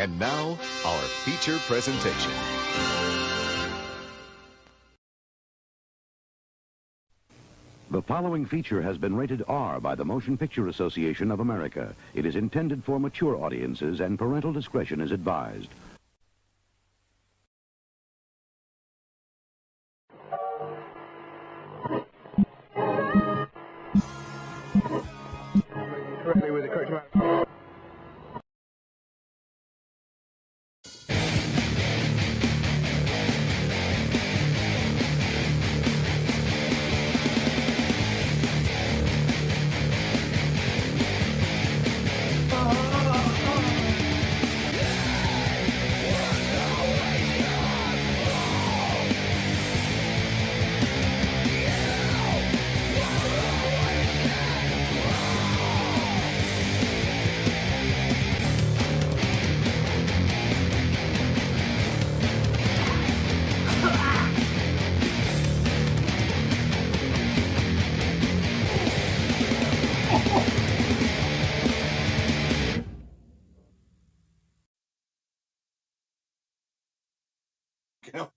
And now, our feature presentation. The following feature has been rated R by the Motion Picture Association of America. It is intended for mature audiences and parental discretion is advised. Correctly with the correct amount.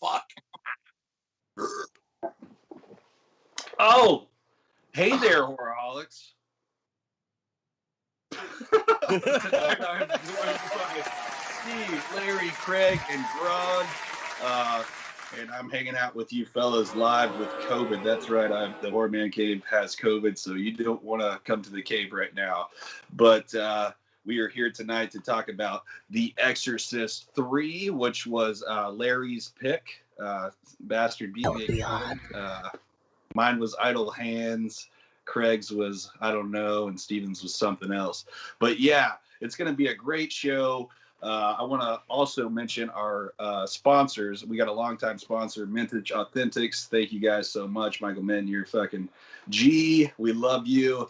Fuck. Oh, hey there, Horrorholics. Tonight I'm joined by Steve, Larry, Craig, and Grog. And I'm hanging out with you fellas live with COVID. That's right, the Horror Mancave has COVID, so you don't want to come to the cave right now. But we are here tonight to talk about The Exorcist III, which was Larry's pick. Bastard beat me. Mine was Idle Hands. Craig's was I don't know, and Steven's was something else. But yeah, it's going to be a great show. I want to also mention our sponsors. We got a longtime sponsor, Mintage Authentics. Thank you guys so much. Michael Min, you're fucking G. We love you.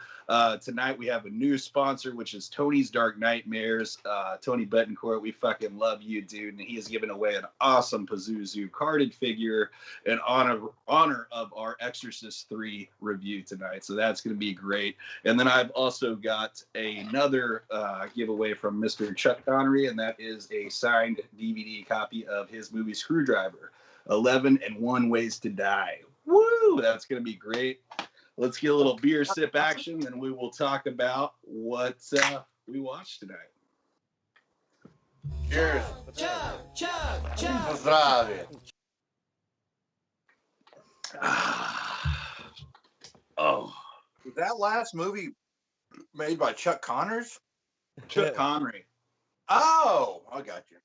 Tonight we have a new sponsor, which is Tony's Dark Nightmares. Tony Betancourt, we fucking love you, dude. And he has given away an awesome Pazuzu carded figure in honor of our Exorcist III review tonight. So that's going to be great. And then I've also got another giveaway from Mr. Chuck Connery, and that is a signed DVD copy of his movie Screwdriver, 11 and 1 Ways to Die. Woo! That's going to be great. Let's get a little beer sip action, and we will talk about what we watched tonight. Cheers. Zdravie. Oh, Was that last movie made by Chuck Connors? Chuck Connery. Oh, I got you.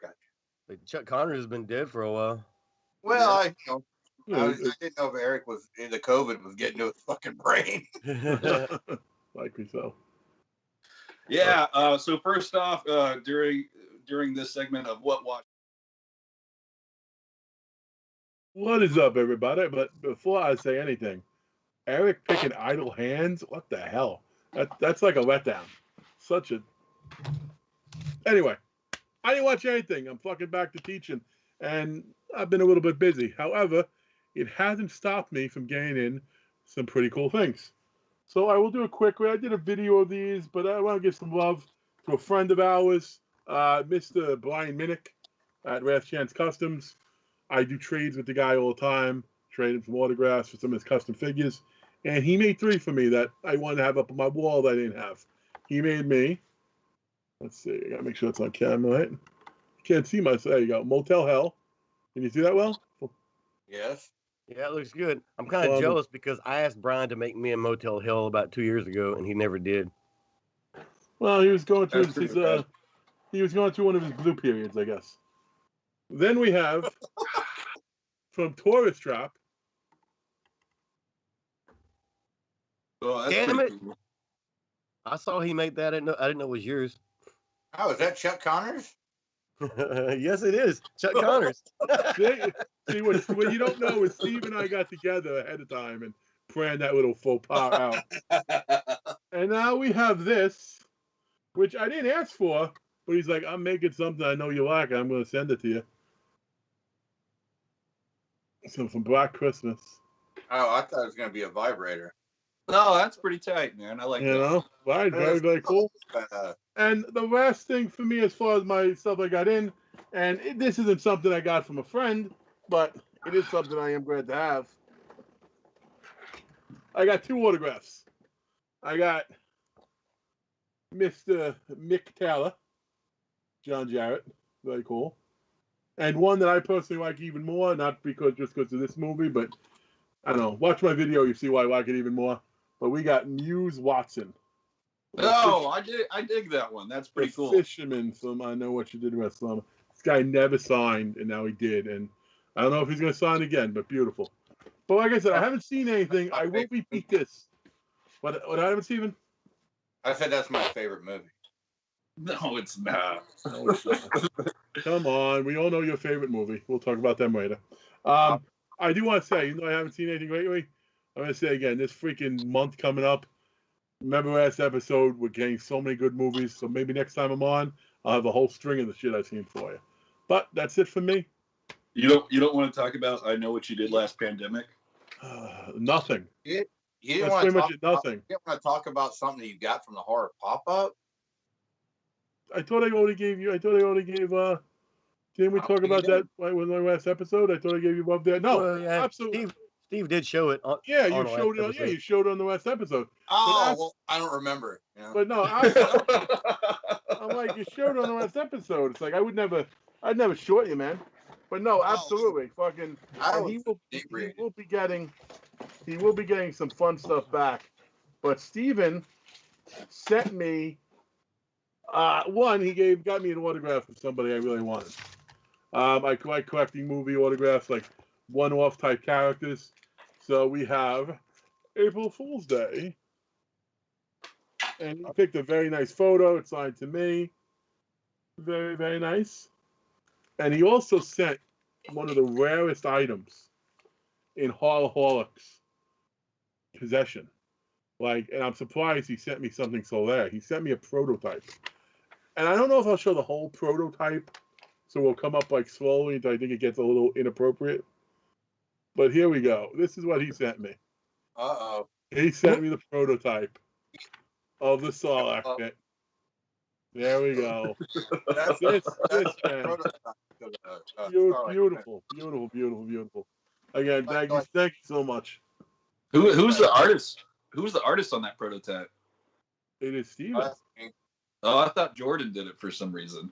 But Chuck Connors has been dead for a while. Well, Yeah. I didn't know if Eric was the COVID was getting to his fucking brain. Likely so. Yeah. So first off, during this segment of what watch. What is up, everybody? But before I say anything, Eric picking Idle Hands? What the hell? That's like a letdown. Anyway, I didn't watch anything. I'm fucking back to teaching, and I've been a little bit busy. However, it hasn't stopped me from getting in some pretty cool things. So I will do a quick one. I did a video of these, but I want to give some love to a friend of ours, Mr. Brian Minnick at Last Chance Customs. I do trades with the guy all the time, trading some autographs for some of his custom figures. And he made 3 for me that I wanted to have up on my wall that I didn't have. He made me, let's see, I got to make sure it's on camera, right? You can't see my, there you go, Motel Hell. Can you see that well? Yes. Yeah, it looks good. I'm kind of jealous because I asked Brian to make me a Motel Hell about 2 years ago, and he never did. Well, he was going through one of his blue periods, I guess. Then we have from Tourist Trap. Oh, that's Damn pretty it. cool. I saw he made that. I didn't know it was yours. Oh, is that Chuck Connors? Yes, it is. Chuck Connors. See, what you don't know is Steve and I got together ahead of time and planned that little faux pas out. And now we have this, which I didn't ask for, but he's like, I'm making something I know you like, and I'm going to send it to you. So from Black Christmas. Oh, I thought it was going to be a vibrator. No, that's pretty tight, man. I like You that. know, right? Very, very cool. And the last thing for me, as far as my stuff I got in, and this isn't something I got from a friend, but it is something I am glad to have. I got 2 autographs. I got Mr. Mick Taylor, John Jarrett, very cool. And one that I personally like even more, not just because of this movie, but I don't know. Watch my video, you see why I like it even more. But we got Muse Watson. Oh, I dig that one. That's pretty cool. Fisherman from I Know What You Did Last Summer. This guy never signed, and now he did. And I don't know if he's going to sign again, but beautiful. But like I said, I haven't seen anything. I will repeat this. What happened, Steven? I said that's my favorite movie. No, it's not. No, it's not. Come on. We all know your favorite movie. We'll talk about them later. I do want to say, even though I haven't seen anything lately, I'm going to say again, this freaking month coming up, remember last episode, we're getting so many good movies, so maybe next time I'm on, I'll have a whole string of the shit I've seen for you. But that's it for me. You don't want to talk about I Know What You Did Last Pandemic? Nothing. You didn't That's want to pretty much nothing. You didn't want to talk about something that you got from the horror pop-up? I thought I already gave, didn't we talk about that in the last episode? I thought I gave you above that. No, Well, yeah, absolutely. Steve did show it. Yeah, you showed it. You showed it on the last episode. Oh, well, I don't remember. You know? But no, I'm like, you showed it on the last episode. It's like I'd never short you, man. But no, absolutely, fucking. He will be getting some fun stuff back. But Steven sent me one. He got me an autograph from somebody I really wanted. I like collecting movie autographs, like one-off type characters. So we have April Fool's Day. And he picked a very nice photo. It's signed to me. Very, very nice. And he also sent one of the rarest items in Horrorholics possession. And I'm surprised he sent me something so rare. He sent me a prototype. And I don't know if I'll show the whole prototype. So we'll come up slowly until I think it gets a little inappropriate. But here we go. This is what he sent me. Uh-oh. He sent me the prototype of the Saw outfit. There we go. That's this man. Beautiful. Beautiful. Again, thank you so much. Who's the artist? Who's the artist on that prototype? It is Steven. Oh, I thought Jordan did it for some reason.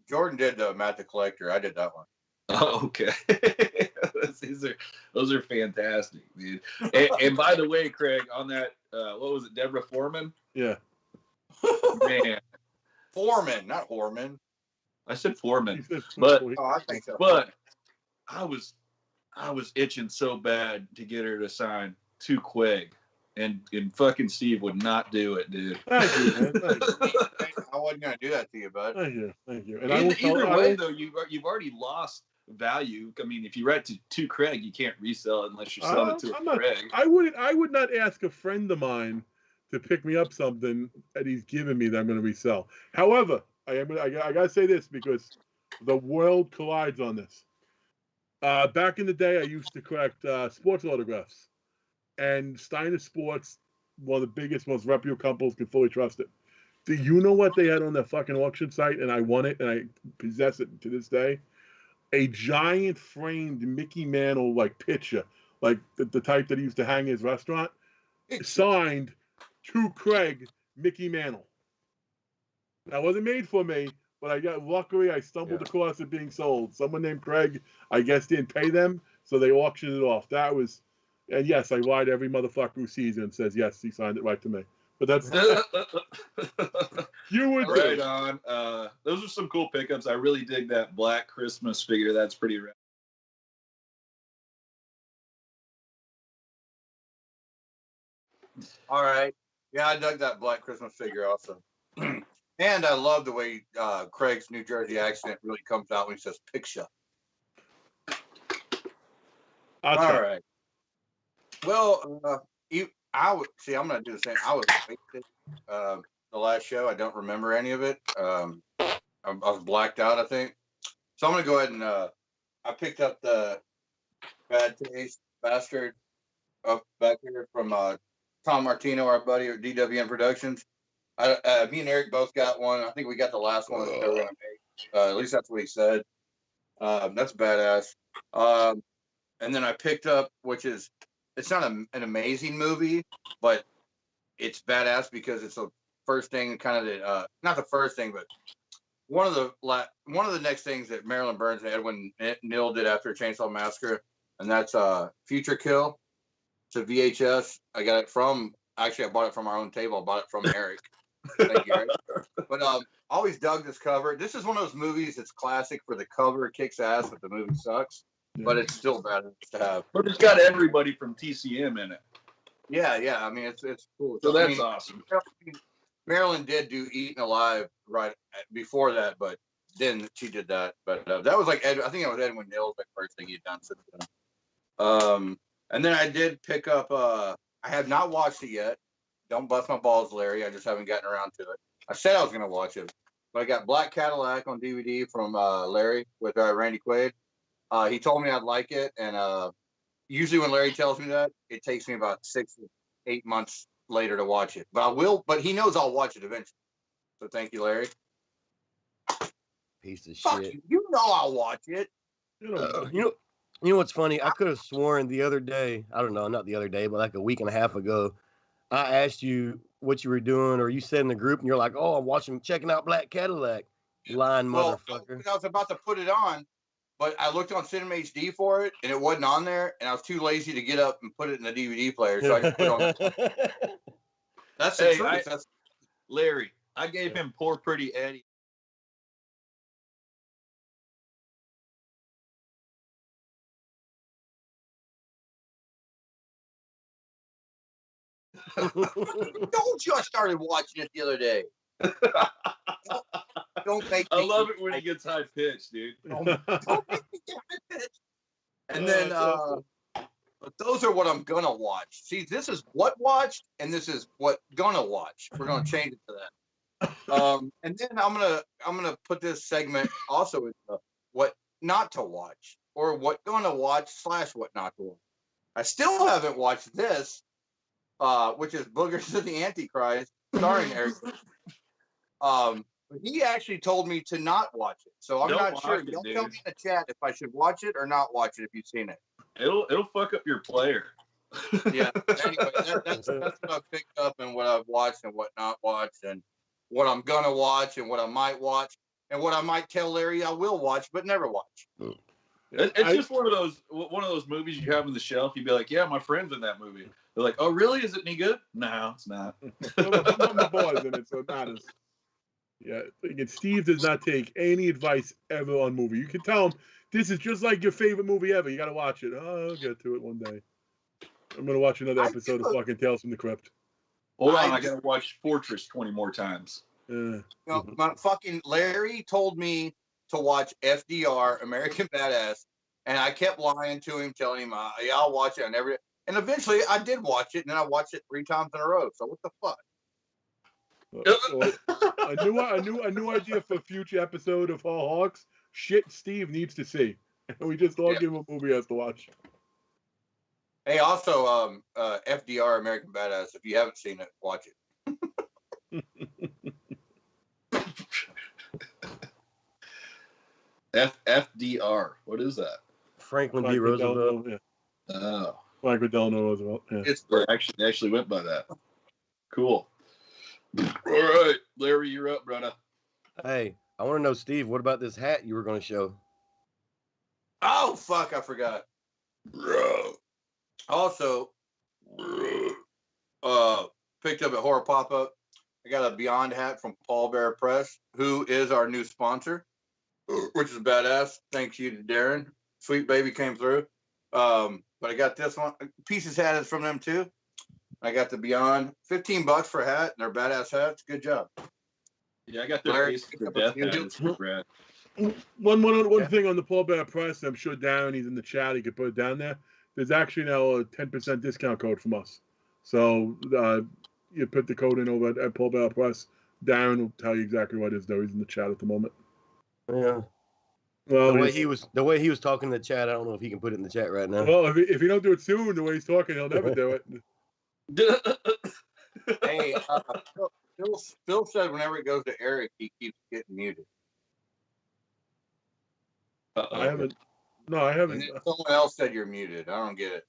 Jordan did Matt the Collector. I did that one. Oh, okay. Those are fantastic, dude. And by the way, Craig, on that, what was it, Deborah Foreman? Yeah. Man. Foreman, not Horman. I said Foreman, but I think so. But I was itching so bad to get her to sign to Quig, and fucking Steve would not do it, dude. Thank you, man. Thank you. I wasn't gonna do that to you, bud. Thank you. And either way, though, you've already lost value. I mean, if you write to Craig, you can't resell it unless you're selling it to Craig. I would not ask a friend of mine to pick me up something that he's given me that I'm going to resell. However, I gotta say this because the world collides on this. Back in the day, I used to collect sports autographs, and Steiner Sports, one of the biggest, most reputable companies, can fully trust it. Do you know what they had on their fucking auction site? And I won it, and I possess it to this day. A giant framed Mickey Mantle picture, like the type that he used to hang in his restaurant, signed to Craig, Mickey Mantle. That wasn't made for me, but luckily I stumbled across it being sold. Someone named Craig, I guess, didn't pay them, so they auctioned it off. And yes, I lied to every motherfucker who sees it and says, yes, he signed it right to me. But that's you would right on. Those are some cool pickups. I really dig that Black Christmas figure. That's pretty rad. All right. Yeah, I dug that Black Christmas figure also. And I love the way Craig's New Jersey accent really comes out when he says picture. All right. Well, I'm going to do the same. I was wasted the last show. I don't remember any of it. I was blacked out, I think. So I'm going to go ahead and I picked up the Bad Taste Bastard up back here from Tom Martino, our buddy at DWN Productions. Me and Eric both got one. I think we got the last one that they were going to make. At least that's what he said. That's badass. And then I picked up, it's not an amazing movie, but it's badass because it's the first thing, kind of not the first thing, but one of the next things that Marilyn Burns and Edwin Neal did after Chainsaw Massacre, and that's Future Kill. It's a VHS. I got it I bought it from our own table. I bought it from Eric. Thank you, Eric. But always dug this cover. This is one of those movies that's classic for the cover. It kicks ass, but the movie sucks. Yeah. But it's still badass to have. But it's got everybody from TCM in it. Yeah. I mean, it's cool. So that's awesome. Marilyn did do Eaten Alive right before that, but then she did that. But that was like I think it was Edwin Neal's first thing he'd done since then. And then I did pick up. I have not watched it yet. Don't bust my balls, Larry. I just haven't gotten around to it. I said I was going to watch it, but I got Black Cadillac on DVD from Larry with Randy Quaid. He told me I'd like it, and usually when Larry tells me that, it takes me about 6 to 8 months later to watch it. But I will. But he knows I'll watch it eventually. So thank you, Larry. Piece of Fuck shit. You know I'll watch it. You know what's funny? I could have sworn the other day. I don't know, not the other day, but like a week and a half ago, I asked you what you were doing, or you said in the group, and you're like, "Oh, I'm checking out Black Cadillac." Lying motherfucker. I was about to put it on, but I looked on Cinema HD for it, and it wasn't on there, and I was too lazy to get up and put it in the DVD player, so I just put it on. That's the truth. Larry, I gave him Poor Pretty Eddie. Don't you? I started watching it the other day. Don't make me. I love it when he gets high pitched, dude. Don't make me get high pitched. And then but those are what I'm gonna watch. See, this is what watched, and this is what gonna watch. We're gonna change it to that. And then I'm gonna put this segment also into what not to watch, or what gonna watch / what not to watch. I still haven't watched this. Which is Boogers of the Antichrist, starring Eric. He actually told me to not watch it, so I'm not sure. Don't tell me in the chat if I should watch it or not watch it if you've seen it. It'll fuck up your player. Yeah. Anyway, that's what I've picked up and what I've watched and what not watched and what I'm gonna watch and what I might watch and what I might tell Larry I will watch but never watch. It's just one of those movies you have on the shelf. You'd be like, "Yeah, my friend's in that movie." They're like, "Oh, really? Is it any good?" No, it's not. My boys in it, so it matters. Yeah, again, Steve does not take any advice ever on movie. You can tell him this is just like your favorite movie ever. You got to watch it. Oh, I'll get to it one day. I'm gonna watch another episode of fucking Tales from the Crypt. Hold on, I gotta watch Fortress 20 more times. My fucking Larry told me to watch FDR, American Badass, and I kept lying to him, telling him, "Yeah, I'll watch it." And eventually, I did watch it, and then I watched it 3 times in a row. So what the fuck? A new idea for a future episode of Horrorholics. Shit, Steve needs to see. We just all give him a movie he has to watch. Hey, also, FDR, American Badass. If you haven't seen it, watch it. FDR. What is that? Franklin D. Roosevelt. Yeah. Oh. Franklin Delano Roosevelt. Yeah. They actually went by that. Cool. All right, Larry, you're up, brother. Hey, I want to know, Steve, what about this hat you were going to show? Oh, fuck, I forgot. Also, picked up at Horror Pop-Up. I got a Beyond hat from Paul Bear Press, who is our new sponsor, which is badass. Thanks you to Darren. Sweet Baby came through. But I got this one. Pieces hat is from them too. I got the Beyond. $15 for a hat, and they're badass hats. Good job. Yeah, I got their Ace of Death hat. It's rad. One thing on the Paul Bear Press, I'm sure Darren, he's in the chat, he could put it down there. There's actually now a 10% discount code from us. So you put the code in over at Paul Bear Press. Darren will tell you exactly what it is, though. He's in the chat at the moment. Yeah. Well, the way he was talking in the chat, I don't know if he can put it in the chat right now. Well, if you don't do it soon, the way he's talking, he'll never do it. Hey, Phil said whenever it goes to Eric, he keeps getting muted. I haven't. No, I haven't. And then someone else said you're muted. I don't get it.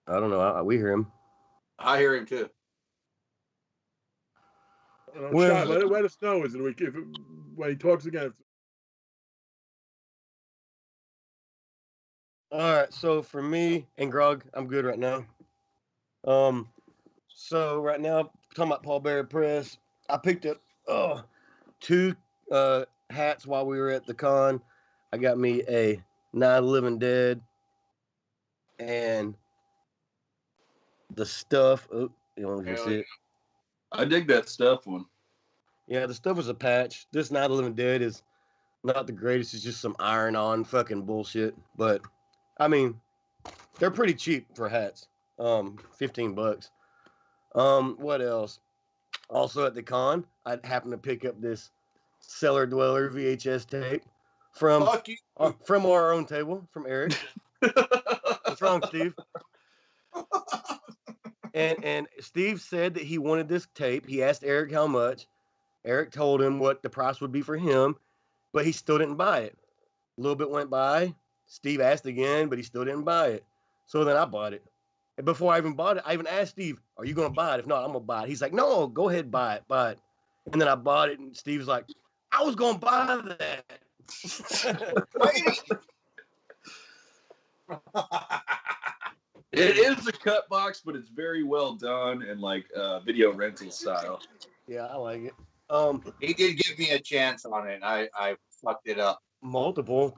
I don't know. We hear him. I hear him too. Well, let us know. Is it when he talks again? All right. So for me and Grog, I'm good right now. So right now, talking about Paul Bearer Press, I picked up 2 hats while we were at the con. I got me a Night of the Living Dead and the Stuff. Oh, you want to see it? I dig that Stuff one. Yeah, the Stuff is a patch. This Night of the Living Dead is not the greatest. It's just some iron-on fucking bullshit. But I mean, they're pretty cheap for hats. $15. What else? Also at the con, I happened to pick up this Cellar Dweller VHS tape from our own table, from Eric. What's wrong, Steve? And Steve said that he wanted this tape. He asked Eric how much. Eric told him what the price would be for him, but he still didn't buy it. A little bit went by. Steve asked again, but he still didn't buy it. So then I bought it. And before I even bought it, I even asked Steve, are you going to buy it? If not, I'm going to buy it. He's like, no, go ahead, buy it. And then I bought it, and Steve's like, I was going to buy that. It is a cut box, but it's very well done and like video rental style. Yeah, I like it. He did give me a chance on it. I fucked it up. Multiple.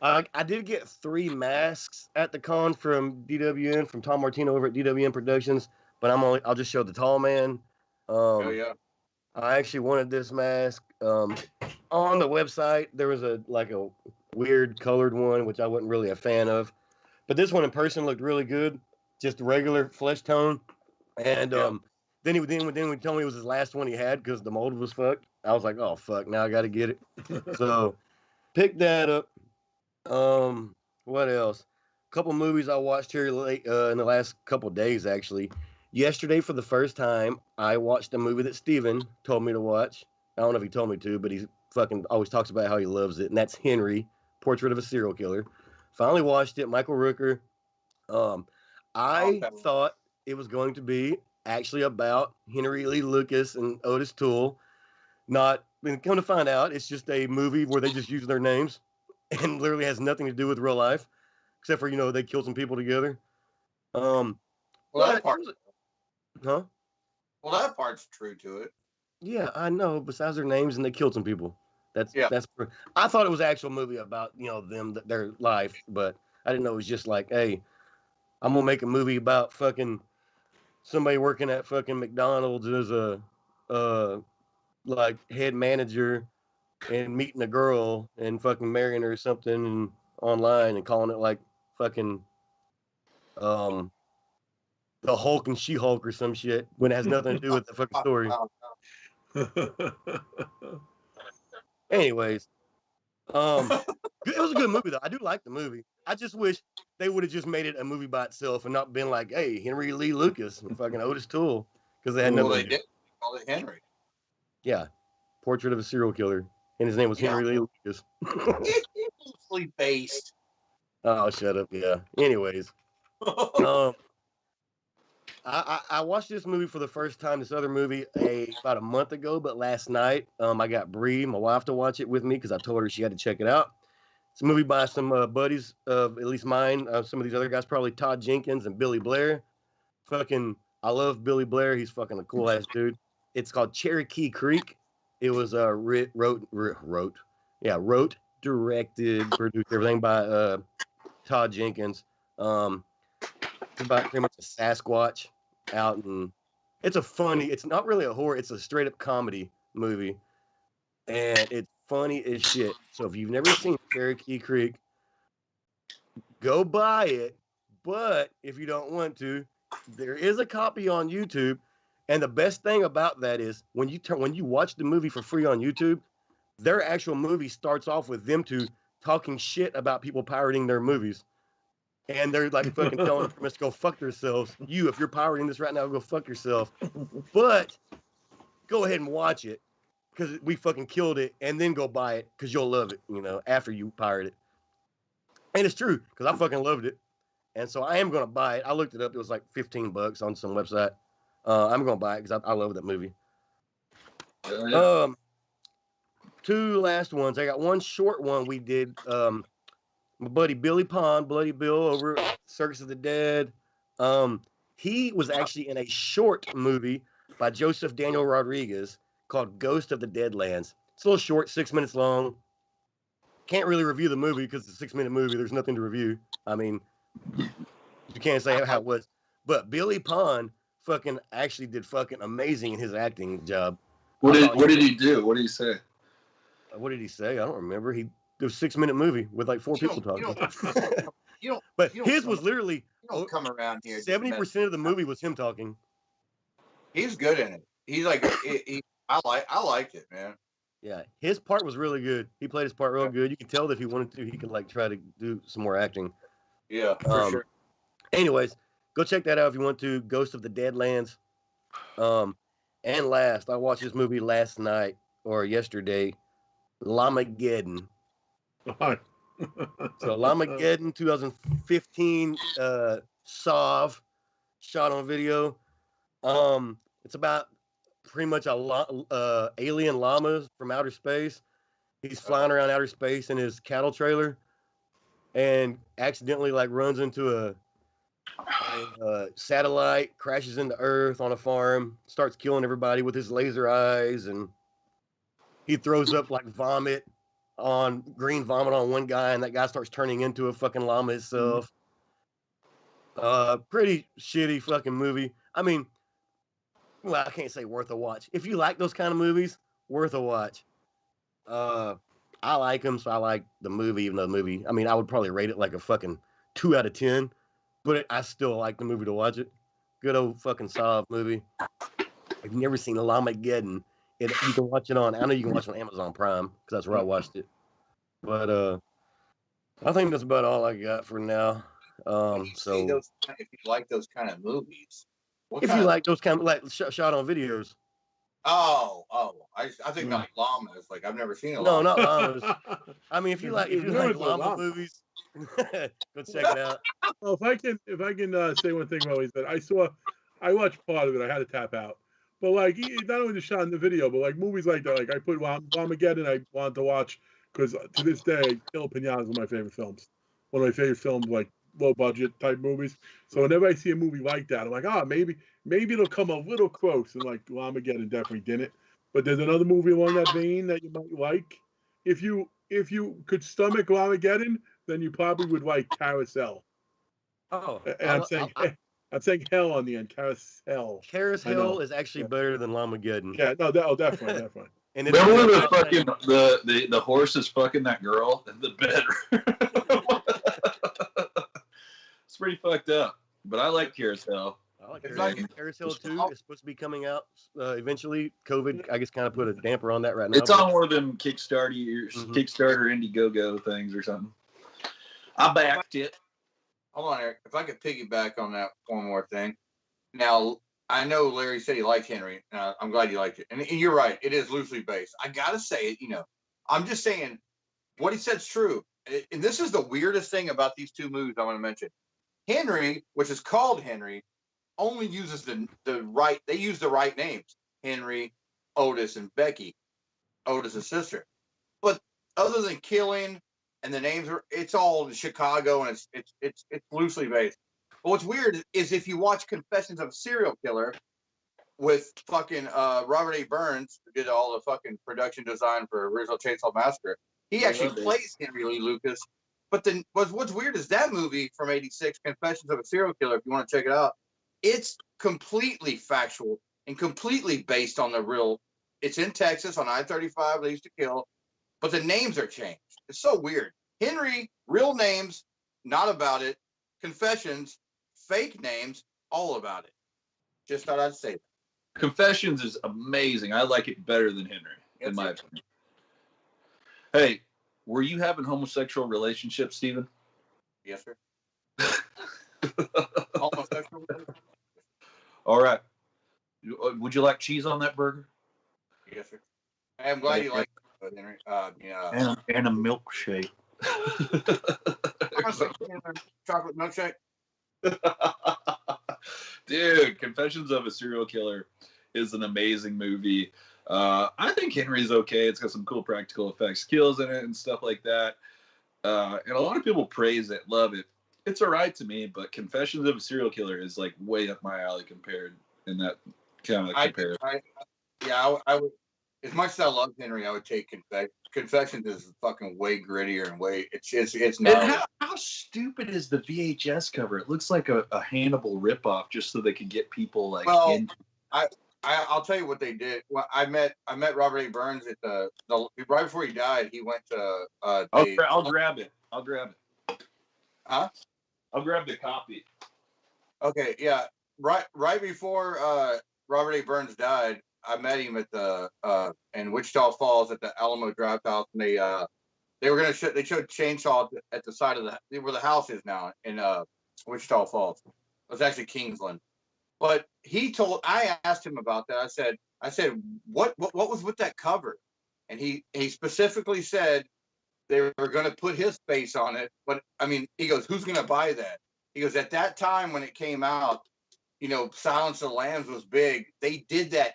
I did get 3 masks at the con from DWN, from Tom Martino over at DWN Productions, but I'll just show the tall man. Oh yeah. I actually wanted this mask. On the website there was a weird colored one, which I wasn't really a fan of. But this one in person looked really good. Just regular flesh tone. And then he told me it was his last one he had because the mold was fucked. I was like, oh fuck, now I gotta get it. So picked that up. What else? A couple movies I watched here late in the last couple days actually. Yesterday, for the first time, I watched a movie that Steven told me to watch. I don't know if he told me to, but he fucking always talks about how he loves it, and that's Henry, Portrait of a Serial Killer. Finally watched it, Michael Rooker. I thought it was going to be actually about Henry Lee Lucas and Otis Toole. Come to find out, it's just a movie where they just use their names and literally has nothing to do with real life, except for, they killed some people together. That part. Huh? Well, that part's true to it. Yeah, I know. Besides their names, and they killed some people. That's. I thought it was an actual movie about them, their life, but I didn't know it was just like, hey, I'm gonna make a movie about fucking somebody working at fucking McDonald's as a head manager and meeting a girl and fucking marrying her or something and online and calling it like fucking the Hulk and She-Hulk or some shit when it has nothing to do with the fucking story. Anyways, it was a good movie though. I do like the movie. I just wish they would have just made it a movie by itself and not been like, hey, Henry Lee Lucas and fucking Otis Toole, because they had nothing. Well, they did call it Henry. Yeah, Portrait of a Serial Killer, and his name was Henry Lee Lucas. It's loosely based. Oh, shut up. Yeah. Anyways, I watched this movie for the first time, this other movie, about a month ago, but last night I got Bree, my wife, to watch it with me because I told her she had to check it out. It's a movie by some buddies of at least mine, some of these other guys, probably Todd Jenkins and Billy Blair. I love Billy Blair. He's fucking a cool ass dude. It's called Cherokee Creek. It was wrote, directed, produced, everything by Todd Jenkins. It's about pretty much a Sasquatch out, and it's not really a horror, it's a straight up comedy movie, and it's funny as shit. So if you've never seen Cherokee Creek, go buy it. But if you don't want to, there is a copy on YouTube. And the best thing about that is when you watch the movie for free on YouTube, their actual movie starts off with them talking shit about people pirating their movies. And they're like fucking telling them to go fuck themselves. If you're pirating this right now, go fuck yourself. But go ahead and watch it because we fucking killed it, and then go buy it because you'll love it, after you pirate it. And it's true because I fucking loved it. And so I am going to buy it. I looked it up. It was like $15 on some website. I'm going to buy it because I love that movie. Yeah. Two last ones. I got one short one we did. My buddy Billy Pond, Bloody Bill over Circus of the Dead. He was actually in a short movie by Joseph Daniel Rodriguez called Ghost of the Deadlands. It's a little short, 6 minutes long. Can't really review the movie because it's a 6-minute movie. There's nothing to review. I mean, you can't say how it was. But Billy Pond fucking actually did fucking amazing in his acting job. What did he do? What did he say? What did he say? I don't remember. It was a 6-minute movie with like 4 people talking. But his was literally come around here. 70% of the movie was him talking. He's good in it. He's like, I liked it, man. Yeah, his part was really good. He played his part real good. You can tell that if he wanted to, he could like try to do some more acting. Yeah, for sure. Anyways, go check that out if you want to. Ghost of the Deadlands. And last, I watched this movie last night or yesterday, Lamageddon. So Lamageddon 2015 Sav shot on video. It's about pretty much alien llamas from outer space. He's flying around outer space in his cattle trailer and accidentally like runs into a satellite, crashes into Earth on a farm, starts killing everybody with his laser eyes, and he throws up like green vomit on one guy, and that guy starts turning into a fucking llama itself. Pretty shitty fucking movie. I mean, well, I can't say worth a watch. If you like those kind of movies, worth a watch. I like them, so I like the movie, even though the movie, I mean, I would probably rate it like a fucking 2 out of 10, but I still like the movie to watch it. Good old fucking Saw movie. If you've never seen Lamageddon, you can watch it on, I know you can watch it on Amazon Prime, because that's where I watched it. But I think that's about all I got for now. So if you like those kind of movies, if you like those kind of like shot on videos. I think like llamas. Like I've never seen a llama. No, not llamas. I mean, if you like llama movies, go check it out. Well, if I can say one thing about what he said, I watched part of it. I had to tap out. But like, not only the shot in the video, but like movies like that. Like I put Lamageddon, I wanted to watch because to this day, Kill Pinata is one of my favorite films. One of my favorite films, like low budget type movies. So whenever I see a movie like that, I'm like, maybe it'll come a little close. And like Lamageddon definitely didn't. But there's another movie along that vein that you might like. If you could stomach Lamageddon, then you probably would like Carousel. Oh, and I'm saying hell on the end. Carousel. Carousel is actually better than Lamageddon. Yeah, no, definitely. And remember when the fucking the horse is fucking that girl in the bedroom? It's pretty fucked up, but I like Carousel. I like Carousel. Carousel 2 is supposed to be coming out eventually. COVID, I guess, kind of put a damper on that right now. It's on one of them Kickstarter Indiegogo things or something. I backed it. Hold on, Eric. If I could piggyback on that one more thing. Now, I know Larry said he liked Henry. I'm glad you liked it. And you're right. It is loosely based. I got to say it, I'm just saying what he said is true. And this is the weirdest thing about these two movies I want to mention. Henry, which is called Henry, only uses they use the right names. Henry, Otis, and Becky. Otis' sister. But other than killing and the names it's all in Chicago and it's loosely based. But what's weird is if you watch Confessions of a Serial Killer with fucking Robert A. Burns, who did all the fucking production design for Original Chainsaw Massacre, he actually plays Henry Lee Lucas. But then what's weird is that movie from '86, Confessions of a Serial Killer, if you want to check it out, it's completely factual and completely based on the real. It's in Texas on I-35, they used to kill, but the names are changed. It's so weird. Henry, real names, not about it. Confessions, fake names, all about it. Just thought I'd say that. Confessions is amazing. I like it better than Henry, in my opinion. Hey, were you having homosexual relationships, Steven? Yes, sir. Homosexual. All right. Would you like cheese on that burger? Yes, sir. I'm glad you like it, Henry. And a milkshake. Chocolate milkshake. Dude, Confessions of a Serial Killer is an amazing movie. I think Henry's okay. It's got some cool practical effects kills in it and stuff like that. And a lot of people praise it, love it. It's all right to me, but Confessions of a Serial Killer is like way up my alley compared in that kind of comparison. I would. As much as I love Henry, I would take Confessions is fucking way grittier and way it's not. How stupid is the VHS cover? It looks like a Hannibal ripoff, just so they could get people like. Well, I'll tell you what they did. Well, I met Robert A. Burns at the right before he died. He went to. I'll grab it. Huh? I'll grab the copy. Okay, yeah. Right before Robert A. Burns died, I met him at the in Wichita Falls at the Alamo Draft House, and they were gonna they showed Chainsaw at the side of where the house is now in Wichita Falls. It was actually Kingsland, but I asked him about that. I said what was with that cover, and he specifically said they were gonna put his face on it, but I mean, he goes, who's gonna buy that? He goes, at that time when it came out, you know, Silence of the Lambs was big. They did that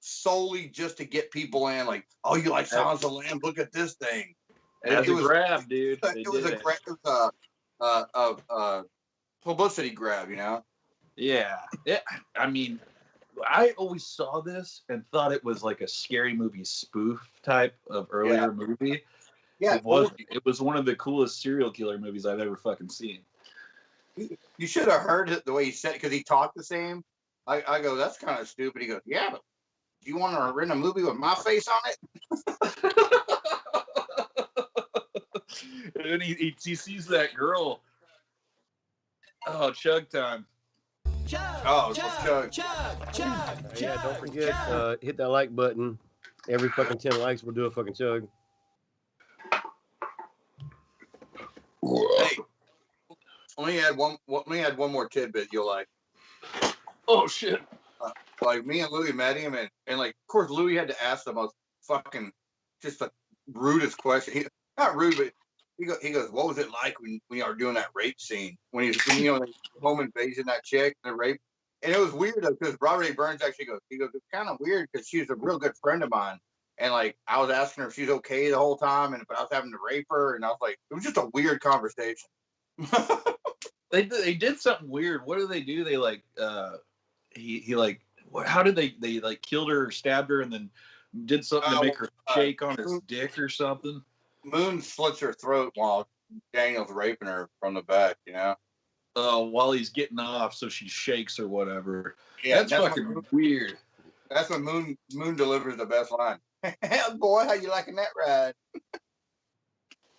solely to get people in. Like, oh, you like Silence of the Lambs? Look at this thing. And it was a grab, dude. It was a publicity grab, you know? Yeah. I mean, I always saw this and thought it was like a scary movie spoof type of earlier movie. Yeah. It was one of the coolest serial killer movies I've ever fucking seen. You should have heard it the way he said it, because he talked the same. I go, that's kind of stupid. He goes, yeah, but do you want to rent a movie with my face on it? And he sees that girl. Oh, chug time. Chug, chug. Yeah, don't forget, hit that like button. Every fucking 10 likes, we'll do a fucking chug. Hey. Let me add one more tidbit you'll like. Oh shit! Like me and Louie met him, and like, of course, Louie had to ask the most fucking, just the rudest question. Not rude, but he goes, what was it like when you were doing that rape scene? When home invasion that chick, the rape, and it was weird though, because Robert A. Burns actually goes, it's kind of weird because she's a real good friend of mine, and like I was asking her if she's okay the whole time, and if I was having to rape her, and I was like, it was just a weird conversation. They did something weird. What do? They like he like, how did they like killed her or stabbed her and then did something to make her shake on his dick or something? Moon slits her throat while Daniel's raping her from the back, you know. While he's getting off, so she shakes or whatever. Yeah, that's fucking weird. That's when Moon delivers the best line. Hell, boy, how you liking that ride?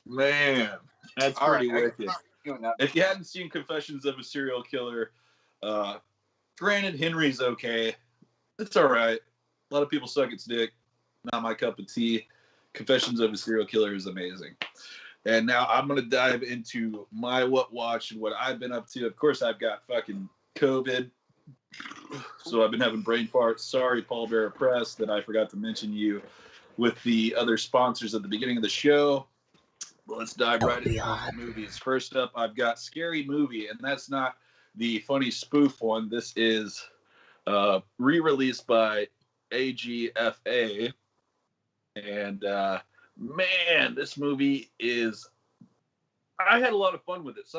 Man, that's pretty wicked. If you hadn't seen Confessions of a Serial Killer, granted, Henry's okay. It's all right. A lot of people suck its dick. Not my cup of tea. Confessions of a Serial Killer is amazing. And now I'm going to dive into my what watch and what I've been up to. Of course, I've got fucking COVID. So I've been having brain farts. Sorry, Paul Bearer Press, that I forgot to mention you with the other sponsors at the beginning of the show. Well, let's dive right into the movies. First up, I've got Scary Movie, and that's not the funny spoof one. This is re-released by AGFA. And man, this movie is... I had a lot of fun with it.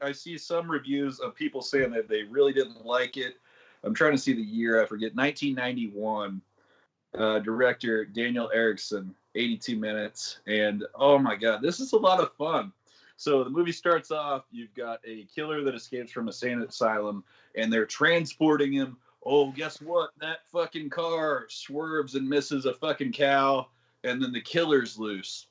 I see some reviews of people saying that they really didn't like it. I'm trying to see the year. I forget. 1991. Director Daniel Erickson. 82 minutes. And oh my God, this is a lot of fun. So the movie starts off, you've got a killer that escapes from a sane asylum and they're transporting him. Oh, guess what? That fucking car swerves and misses a fucking cow and then the killer's loose.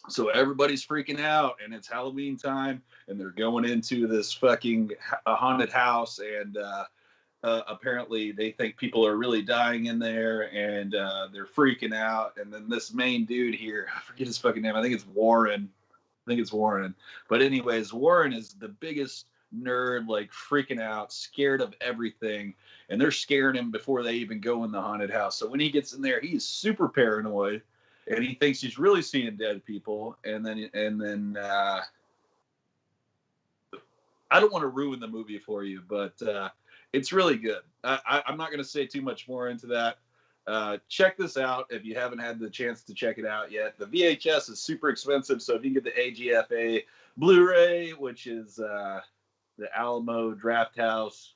So everybody's freaking out and it's Halloween time and they're going into this fucking haunted house and apparently they think people are really dying in there and they're freaking out. And then this main dude here, I forget his fucking name. I think it's Warren. But anyways, Warren is the biggest nerd, like freaking out, scared of everything, and they're scaring him before they even go in the haunted house. So when he gets in there, he's super paranoid, and he thinks he's really seeing dead people. And then I don't want to ruin the movie for you, but it's really good. I'm not going to say too much more into that. Check this out if you haven't had the chance to check it out yet. The VHS is super expensive, so if you can get the AGFA Blu-ray, which is the Alamo Draft House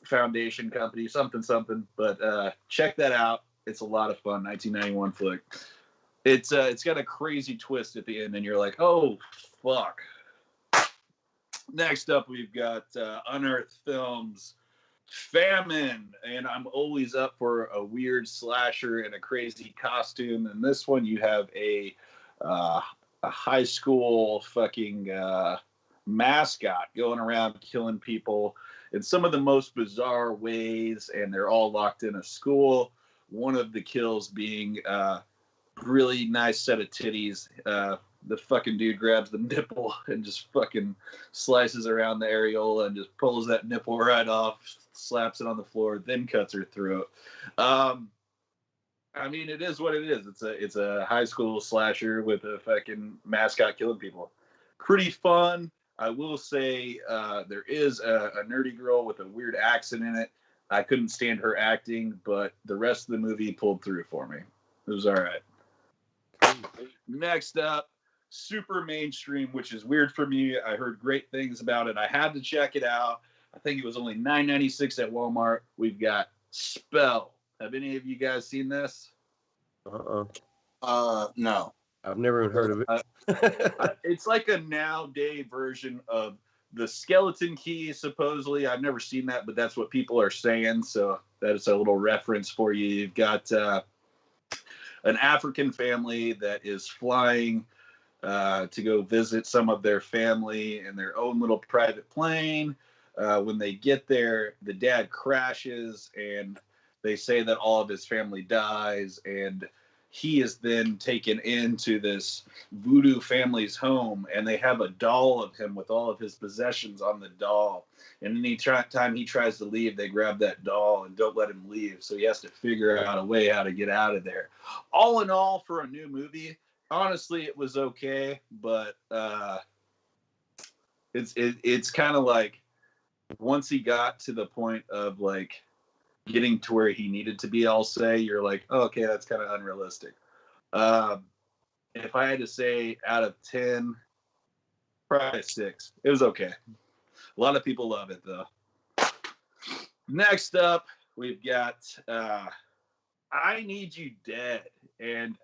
Foundation Company, something. But check that out. It's a lot of fun. 1991 flick. It's got a crazy twist at the end, and you're like, oh fuck. Next up, we've got Unearthed Films Famine, and I'm always up for a weird slasher in a crazy costume. And this one, you have a high school fucking mascot going around killing people in some of the most bizarre ways, and they're all locked in a school. One of the kills being really nice set of titties. The fucking dude grabs the nipple and just fucking slices around the areola and just pulls that nipple right off, slaps it on the floor, then cuts her throat. I mean, it is what it is. It's a high school slasher with a fucking mascot killing people. Pretty fun. I will say there is a nerdy girl with a weird accent in it. I couldn't stand her acting, but the rest of the movie pulled through for me. It was all right. Next up, super mainstream, which is weird for me. I heard great things about it. I had to check it out. I think it was only $9.96 at Walmart. We've got Spell. Have any of you guys seen this? No. I've never even heard of it. It's like a nowadays version of the Skeleton Key, supposedly. I've never seen that, but that's what people are saying. So that is a little reference for you. You've got an African family that is flying to go visit some of their family in their own little private plane. When they get there, the dad crashes, and they say that all of his family dies, and he is then taken into this voodoo family's home, and they have a doll of him with all of his possessions on the doll. And any time he tries to leave, they grab that doll and don't let him leave. So he has to figure out a way how to get out of there. All in all, for a new movie, honestly, it was okay, but it's kind of like once he got to the point of like getting to where he needed to be, I'll say, you're like, oh, okay, that's kind of unrealistic. If I had to say out of 10, probably 6. It was okay. A lot of people love it, though. Next up, we've got I Need You Dead, and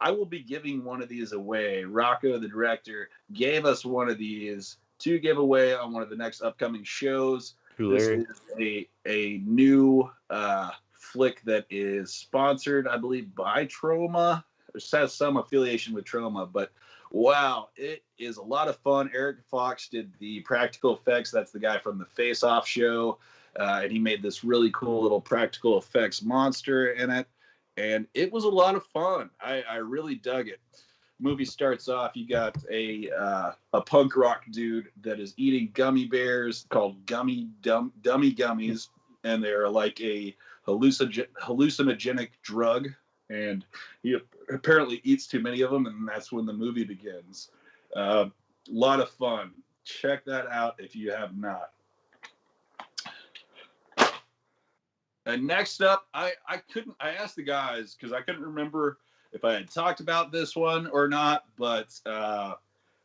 I will be giving one of these away. Rocco, the director, gave us one of these to give away on one of the next upcoming shows. This is a new flick that is sponsored, I believe, by Troma. It has some affiliation with Troma, but wow, it is a lot of fun. Eric Fox did the practical effects. That's the guy from the Face Off show, and he made this really cool little practical effects monster in it, and it was a lot of fun. I really dug it. Movie starts off, you got a punk rock dude that is eating gummy bears called dummy gummies, and they're like a hallucinogenic drug, and he apparently eats too many of them, and that's when the movie begins. A lot of fun. Check that out if you have not. And next up, I asked the guys because I couldn't remember if I had talked about this one or not, but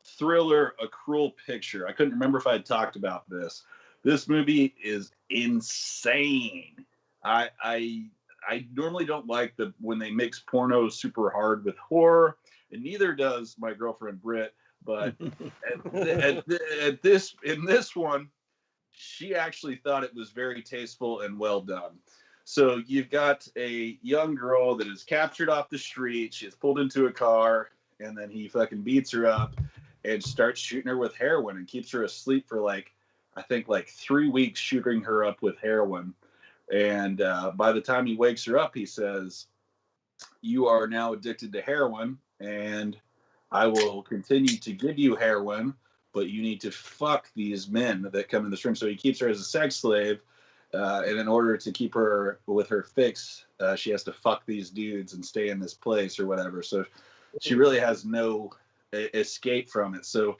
Thriller, A Cruel Picture. I couldn't remember if I had talked about this. This movie is insane. I normally don't like when they mix porno super hard with horror, and neither does my girlfriend Britt. But in this one, she actually thought it was very tasteful and well done. So you've got a young girl that is captured off the street. She is pulled into a car, and then he fucking beats her up and starts shooting her with heroin and keeps her asleep for I think 3 weeks, shooting her up with heroin. And by the time he wakes her up, he says, "You are now addicted to heroin, and I will continue to give you heroin but you need to fuck these men that come in this room. So he keeps her as a sex slave, and in order to keep her with her fix, she has to fuck these dudes and stay in this place or whatever. So she really has no escape from it. So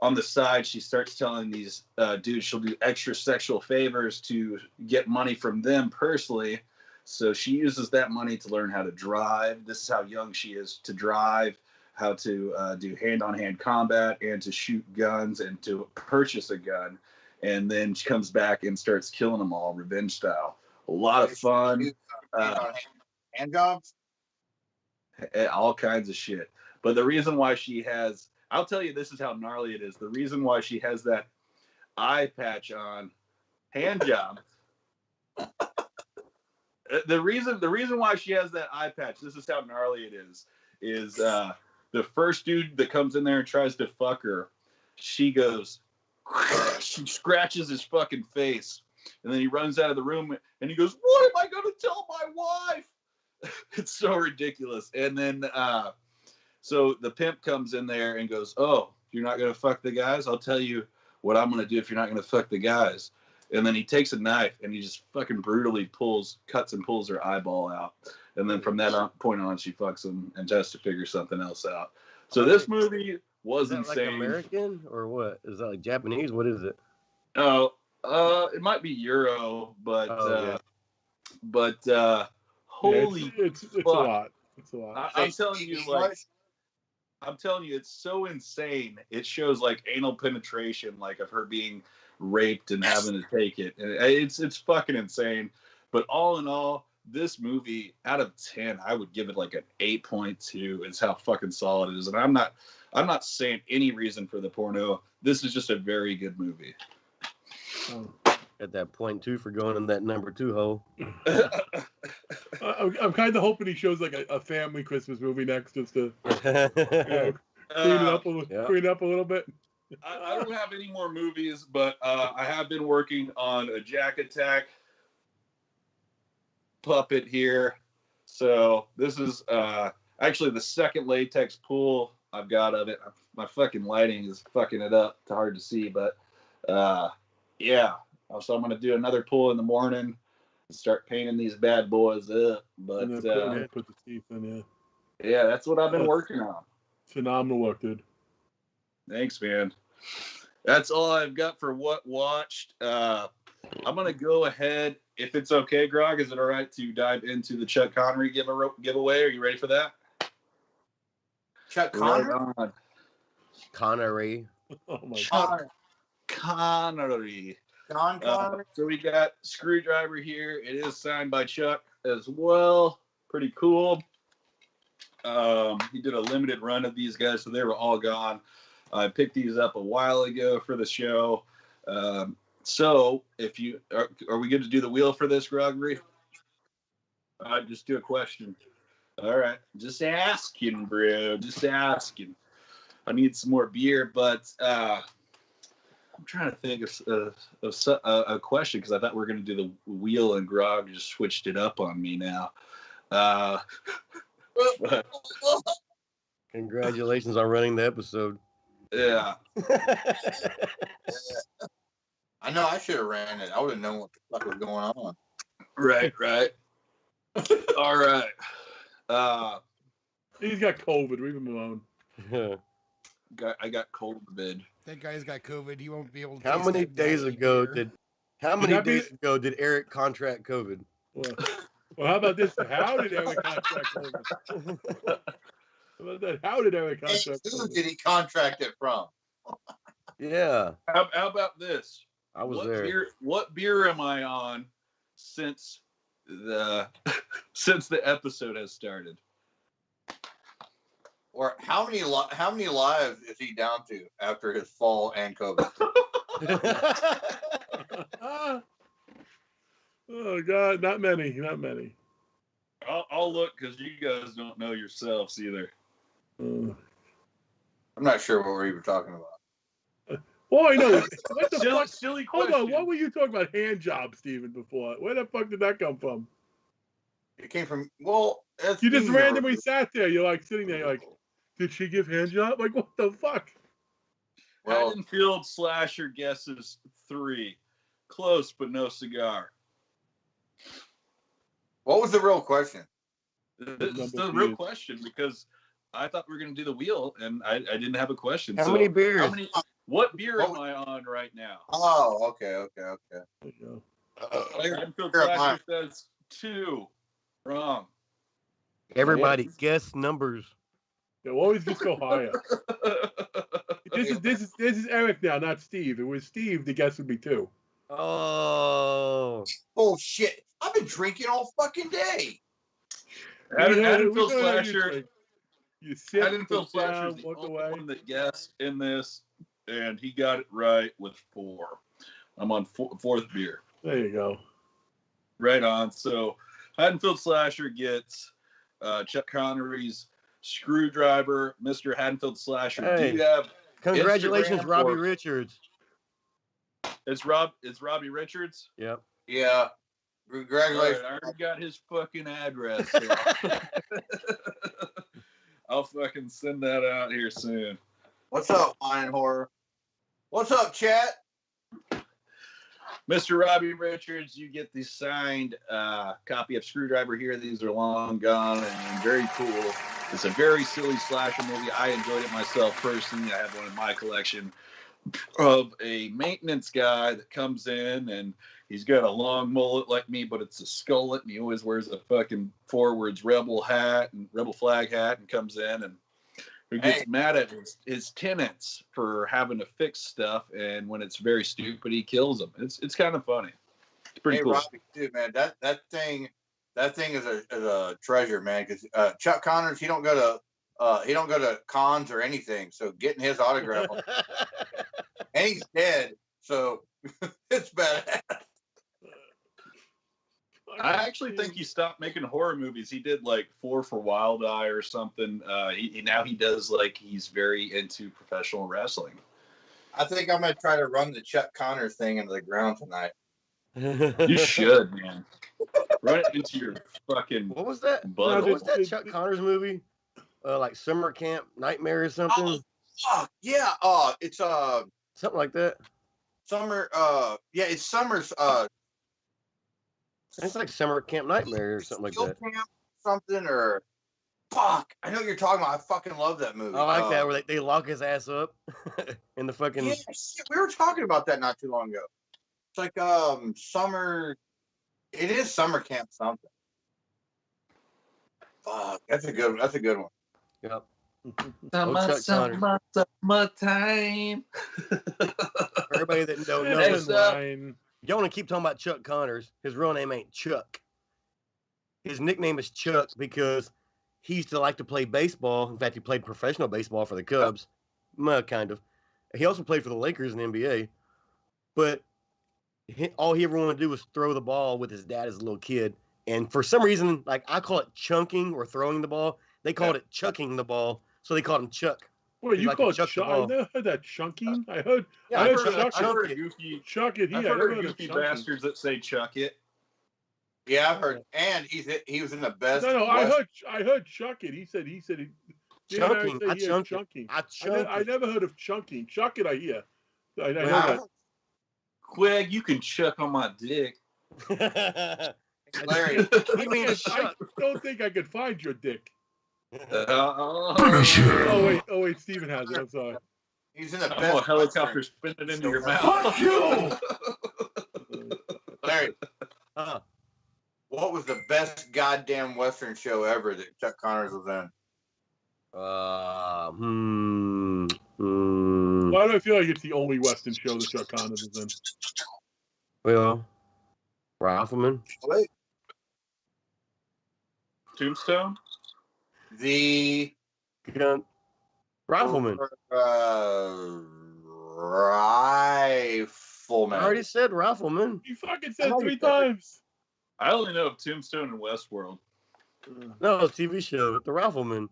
on the side, she starts telling these dudes she'll do extra sexual favors to get money from them personally. So she uses that money to learn how to drive. This is how young she is to drive, how to do hand-on-hand combat and to shoot guns and to purchase a gun. And then she comes back and starts killing them all, revenge style. A lot of fun. Hand jobs? All kinds of shit. But the reason why she has, I'll tell you, this is how gnarly it is. The reason why she has that eye patch on, hand job. The reason why she has that eye patch, this is how gnarly it is the first dude that comes in there and tries to fuck her, she scratches his fucking face, and then he runs out of the room and he goes, "What am I going to tell my wife?" It's so ridiculous. And then so the pimp comes in there and goes, "Oh, you're not going to fuck the guys? I'll tell you what I'm going to do if you're not going to fuck the guys." And then he takes a knife and he just fucking brutally cuts and pulls her eyeball out. And then from that point on, she fucks him and has to figure something else out. So this movie was insane. Like American or what? Is that like Japanese? What is it? Oh, it might be Euro, but holy, it's a lot. It's a lot. I'm telling you, it's so insane. It shows like anal penetration, like of her being raped and having to take it. And it's fucking insane. But all in all, this movie out of 10, I would give it like an 8.2. Is how fucking solid it is. And I'm not saying any reason for the porno. This is just a very good movie. At that 0.2 for going in that number 2 hole. I'm kind of hoping he shows like a family Christmas movie next, just to clean it up a little bit. I don't have any more movies, but I have been working on a Jack Attack puppet here. So this is actually the second latex pull I've got of it. My fucking lighting is fucking it up. It's hard to see, but yeah. So I'm going to do another pull in the morning and start painting these bad boys up. But put the teeth in, yeah, that's what I've been working on. Phenomenal work, dude. Thanks, man. That's all I've got for what watched. I'm going to go ahead, if it's okay, Grog, is it all right to dive into the Chuck Connery giveaway? Are you ready for that? Chuck Connery? Right Connery. Oh my Chuck Connery. So we got Screwdriver here. It is signed by Chuck as well. Pretty cool. He did a limited run of these guys, so they were all gone. I picked these up a while ago for the show. So if you are we good to do the wheel for this, Gregory? Just do a question. All right. Just asking, bro. Just asking. I need some more beer, but I'm trying to think of a question because I thought we were going to do the wheel, and Grog just switched it up on me now. But, congratulations on running the episode. Yeah. I know I should have ran it. I would have known what the fuck was going on. Right. All right. He's got COVID. Leave him alone. I got COVID. That guy's got COVID. He won't be able to. How many days ago did Eric contract COVID? Well, how about this? How did Eric contract COVID? How about that? How did Eric contract COVID? Who did he contract it from? Yeah. How about this? I was there. What beer am I on since the episode has started? Or how many lives is he down to after his fall and COVID? Oh God, not many. I'll look because you guys don't know yourselves either. I'm not sure what we're even talking about. Oh, I know. What the fuck? Silly question. Hold on. What were you talking about hand jobs, Steven, before? Where the fuck did that come from? It came from, well, you just randomly sat there. You're like sitting there, you're like, did she give hand job? Like, what the fuck? Well, Haddonfield Slasher guesses 3. Close, but no cigar. what was the real question? This is the real question because I thought we were going to do the wheel, and I didn't have a question. How many beers? What beer am I on right now? Oh, okay. There you Haddonfield Slasher says 2. Wrong. Everybody, guess numbers. go. They'll always just go higher. This is Eric now, not Steve. If it was Steve, the guess would be 2. Oh. Oh shit! I've been drinking all fucking day. Haddonfield Slasher. You sit, Haddonfield sit down, Slasher is the walk only away. one that guessed in this, and he got it right with 4. I'm on 4th beer. There you go. Right on. So Haddonfield Slasher gets Chuck Connery's Screwdriver. Mr. Haddonfield Slasher. Hey, do you have congratulations, Instagram Robbie or- Richards. It's Robbie Richards? Yep. Yeah. Congratulations. All right, I already got his fucking address. So I'll fucking send that out here soon. What's up, Fine Horror? What's up, chat? Mr. Robbie Richards, you get the signed copy of Screwdriver here. These are long gone and very cool. It's a very silly slasher movie. I enjoyed it myself personally. I have one in my collection of a maintenance guy that comes in and he's got a long mullet like me, but it's a skullet, and he always wears a fucking forwards rebel flag hat and comes in and who gets mad at his tenants for having to fix stuff, and when it's very stupid, he kills them. It's kind of funny. It's pretty cool. Robbie, too, man. That thing is a treasure, man. Because Chuck Connors, he don't go to cons or anything. So getting his autograph, and he's dead, so it's badass. I actually think he stopped making horror movies. He did like 4 for Wild Eye or something. Now he does like he's very into professional wrestling. I think I'm gonna try to run the Chuck Connors thing into the ground tonight. You should, man. Run it into your fucking. What was that? Butt. What was that Chuck Connors movie? Like Summer Camp Nightmare or something? Oh, fuck yeah. It's Something like that. summer. Yeah, it's summer's. It's like Summer Camp Nightmare or something like Field that. Camp something or fuck. I know what you're talking about. I fucking love that movie. I like that where they lock his ass up in the fucking. Yeah, shit, we were talking about that not too long ago. It's like summer. It is Summer Camp something. Fuck, that's a good one. Yep. Summertime. For everybody that don't know, Next up, y'all want to keep talking about Chuck Connors. His real name ain't Chuck. His nickname is Chuck because he used to like to play baseball. In fact, he played professional baseball for the Cubs. Kind of. He also played for the Lakers in the NBA. But all he ever wanted to do was throw the ball with his dad as a little kid. And for some reason, like I call it chunking or throwing the ball. They called it chucking the ball. So they called him Chuck. Wait, you like call it chuck the I ball. never heard that chunking. I heard goofy. chuck it here. I've I never heard heard of goofy chunking. bastards that say chuck it. Yeah, I've heard, and he was in the best. No, I heard chuck it. He said Chunking. I chunk it. chunking. I chunk I it. never heard of chunking. Chuck it, I hear. I know Wow. that. Quig, you can chuck on my dick. Larry, I don't think I could find your dick. Finisher. Oh wait, Steven has it. I'm sorry. he's in the I'm best. a helicopter spin it into your mouth. Fuck you! Larry, Huh. what was the best goddamn Western show ever that Chuck Connors was in? Why do I feel like it's the only Western show that Chuck Connors is in? Well, Rifleman. Wait, Tombstone? the Rifleman. Rifleman. I already said Rifleman. You fucking said 3 times. I only know of Tombstone and Westworld. No, it's a TV show. The Rifleman.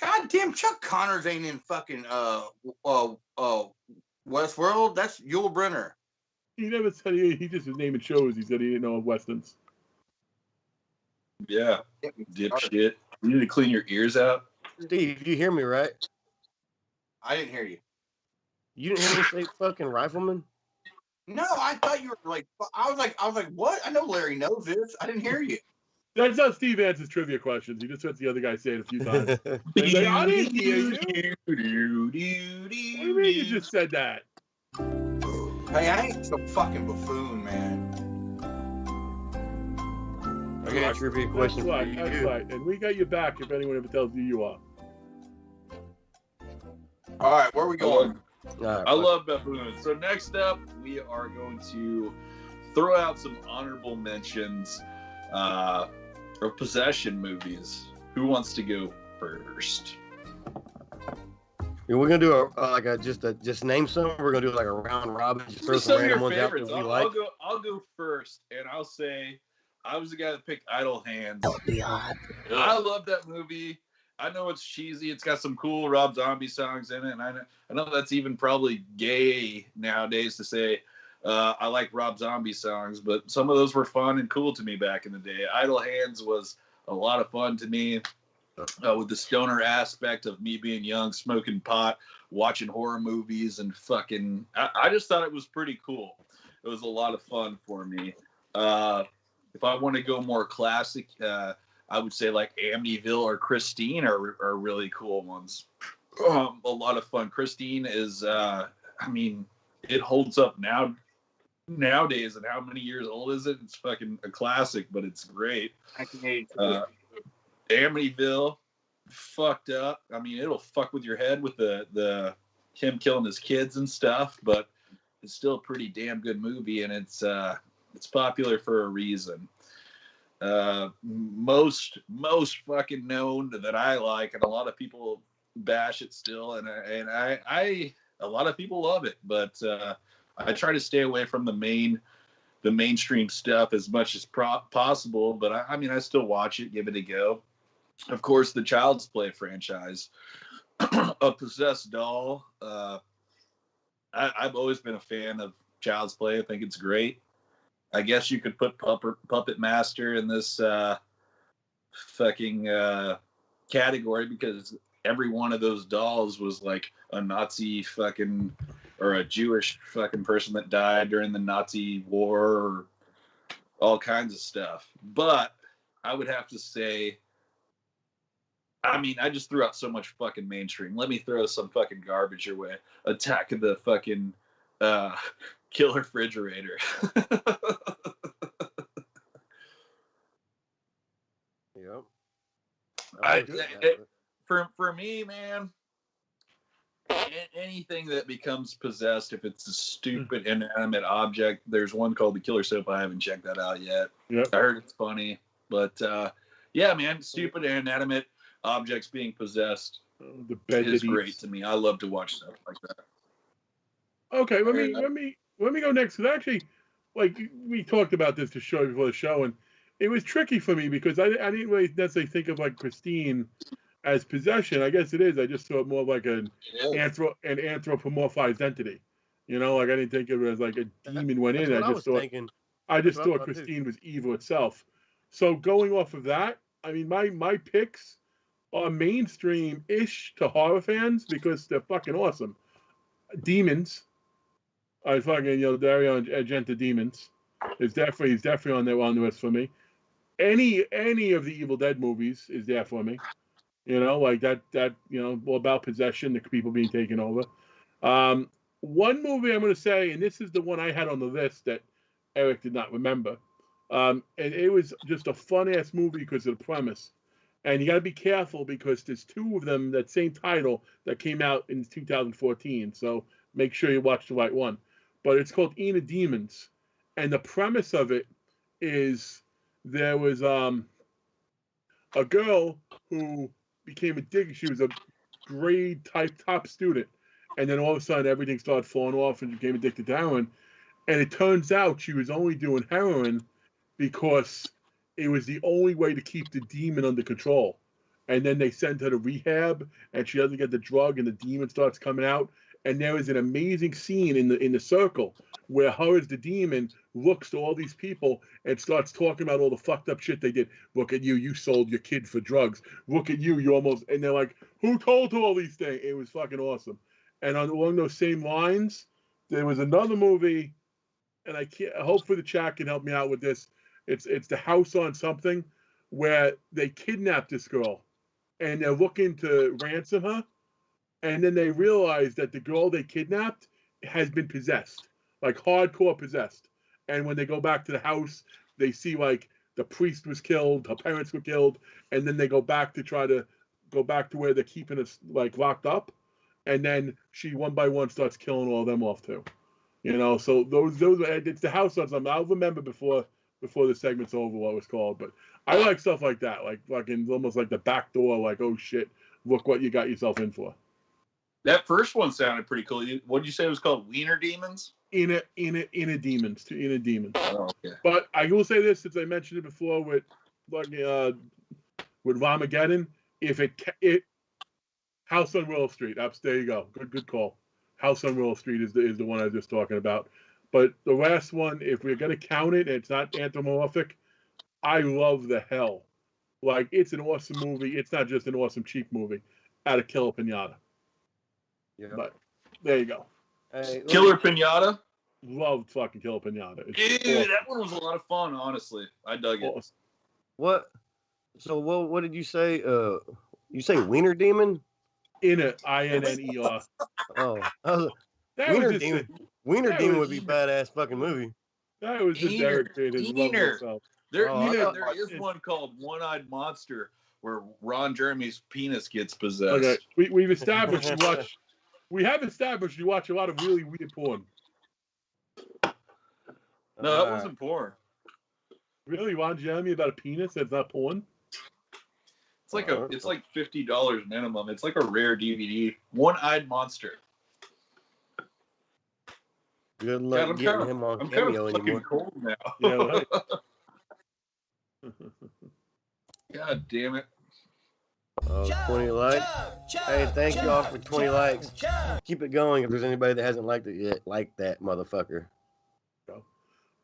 Goddamn, Chuck Connors ain't in fucking Westworld. That's Yul Brynner. He never said he just was naming shows. He said he didn't know of Westerns. Yeah, dipshit. You need to clean your ears out. Steve, you hear me, right? I didn't hear you. You didn't hear me say fucking rifleman? No, I thought you were like. I was like, what? I know Larry knows this. I didn't hear you. That's how Steve answers trivia questions. He just lets the other guy say it a few times. He's like, I didn't hear you. What do you mean you just said that? Hey, I ain't so fucking buffoon, man. I got a trivia question for you. That's right. And we got your back if anyone ever tells you are. All right, where are we going? I love buffoons. So next up, we are going to throw out some honorable mentions of possession movies. Who wants to go first? Yeah, we're gonna do just name some. We're gonna do like a round robin. Just throw some random ones out that we like. I'll go first, and I'll say I was the guy that picked Idle Hands. Don't be odd. I love that movie. I know it's cheesy. It's got some cool Rob Zombie songs in it, and I know that's even probably gay nowadays to say I like Rob Zombie songs, but some of those were fun and cool to me back in the day. Idle Hands was a lot of fun to me with the stoner aspect of me being young, smoking pot, watching horror movies, and fucking. I just thought it was pretty cool. It was a lot of fun for me. If I want to go more classic, I would say like Amityville or Christine are really cool ones. A lot of fun. Christine is, it holds up nowadays. And how many years old is it? It's fucking a classic, but it's great. Amityville, fucked up. I mean, it'll fuck with your head with the him killing his kids and stuff, but it's still a pretty damn good movie, and it's popular for a reason. Most fucking known that I like, and a lot of people bash it still, and I a lot of people love it, but I try to stay away from the mainstream stuff as much as possible. But I still watch it, give it a go. Of course, the Child's Play franchise, A Possessed Doll. I've always been a fan of Child's Play. I think it's great. I guess you could put Puppet Master in this fucking category, because every one of those dolls was like a Nazi fucking or a Jewish fucking person that died during the Nazi war or all kinds of stuff. But I would have to say, I just threw out so much fucking mainstream. Let me throw some fucking garbage your way. Attack of the fucking Killer Refrigerator. Yep. For me, man, anything that becomes possessed, if it's a stupid inanimate object, there's one called The Killer Soap. I haven't checked that out yet. Yep. I heard it's funny, but yeah, man, stupid inanimate objects being possessed is great to me. I love to watch stuff like that. Okay, let me go next, because actually, like, we talked about this to show before the show, and it was tricky for me because I didn't really necessarily think of like Christine as possession. I guess it is. I just saw it more like an anthropomorphized entity. You know, like I didn't think of it as like a demon went in. I just thought Christine was evil itself. So going off of that, my picks are mainstream-ish to horror fans because they're fucking awesome. Demons. I fucking, Dario Argento Demons. He's definitely on the list for me. Any of the Evil Dead movies is there for me. Like that all about possession, the people being taken over. One movie I'm going to say, and this is the one I had on the list that Eric did not remember. And it was just a fun-ass movie because of the premise. And you got to be careful because there's two of them, that same title, that came out in 2014. So make sure you watch the right one. But it's called Enid Demons. And the premise of it is there was a girl who became addicted. She was a grade top student. And then all of a sudden everything started falling off and she became addicted to heroin. And it turns out she was only doing heroin because it was the only way to keep the demon under control. And then they send her to rehab and she doesn't get the drug and the demon starts coming out. And there is an amazing scene in the circle where her as the demon looks to all these people and starts talking about all the fucked up shit they did. Look at you sold your kid for drugs. Look at you almost, and they're like, who told her all these things? It was fucking awesome. And along those same lines, there was another movie, and I can't. Hopefully, the chat can help me out with this. It's The House on Something, where they kidnap this girl, and they're looking to ransom her, and then they realize that the girl they kidnapped has been possessed, like hardcore possessed. And when they go back to the house, they see like the priest was killed, her parents were killed, and then they go back to try to go back to where they're keeping us like locked up, and then she one by one starts killing all of them off too. You know, so those it's The House on Something. I'll remember before the segment's over what it was called, but I like stuff like that, like fucking almost like the back door, like, oh shit, look what you got yourself in for. That first one sounded pretty cool. What did you say it was called? Wiener Demons? Inner Demons. Oh, okay. But I will say this, since I mentioned it before with Ramageddon, if it House on Willow Street, there you go. Good call. House on Willow Street is the one I was just talking about. But the last one, if we're gonna count it, and it's not anthropomorphic, I love the hell. Like, it's an awesome movie. It's not just an awesome cheap movie. Out of Killer Pinata. Yeah. But there you go. Hey, Killer Pinata? Loved fucking Killer Pinata. Dude, awesome. That one was a lot of fun, honestly. I dug it. Awesome. What? So what did you say? You say Wiener Demon? Inner, I-N-N-E-R. Oh, Wiener Demon would be badass fucking movie. That was just Derek did his love himself. There is one called One-Eyed Monster where Ron Jeremy's penis gets possessed. Okay, we've established you watch. We have established you watch a lot of really weird porn. No, that wasn't porn. Really, Ron Jeremy about a penis? That's not porn. It's like $50 minimum. It's like a rare DVD. One-Eyed Monster. Good luck getting him on Cameo anymore. I'm kind of cold now. Yeah, right. God damn it. 20 likes. Hey, thank y'all for 20 likes. Keep it going if there's anybody that hasn't liked it yet. Like that motherfucker.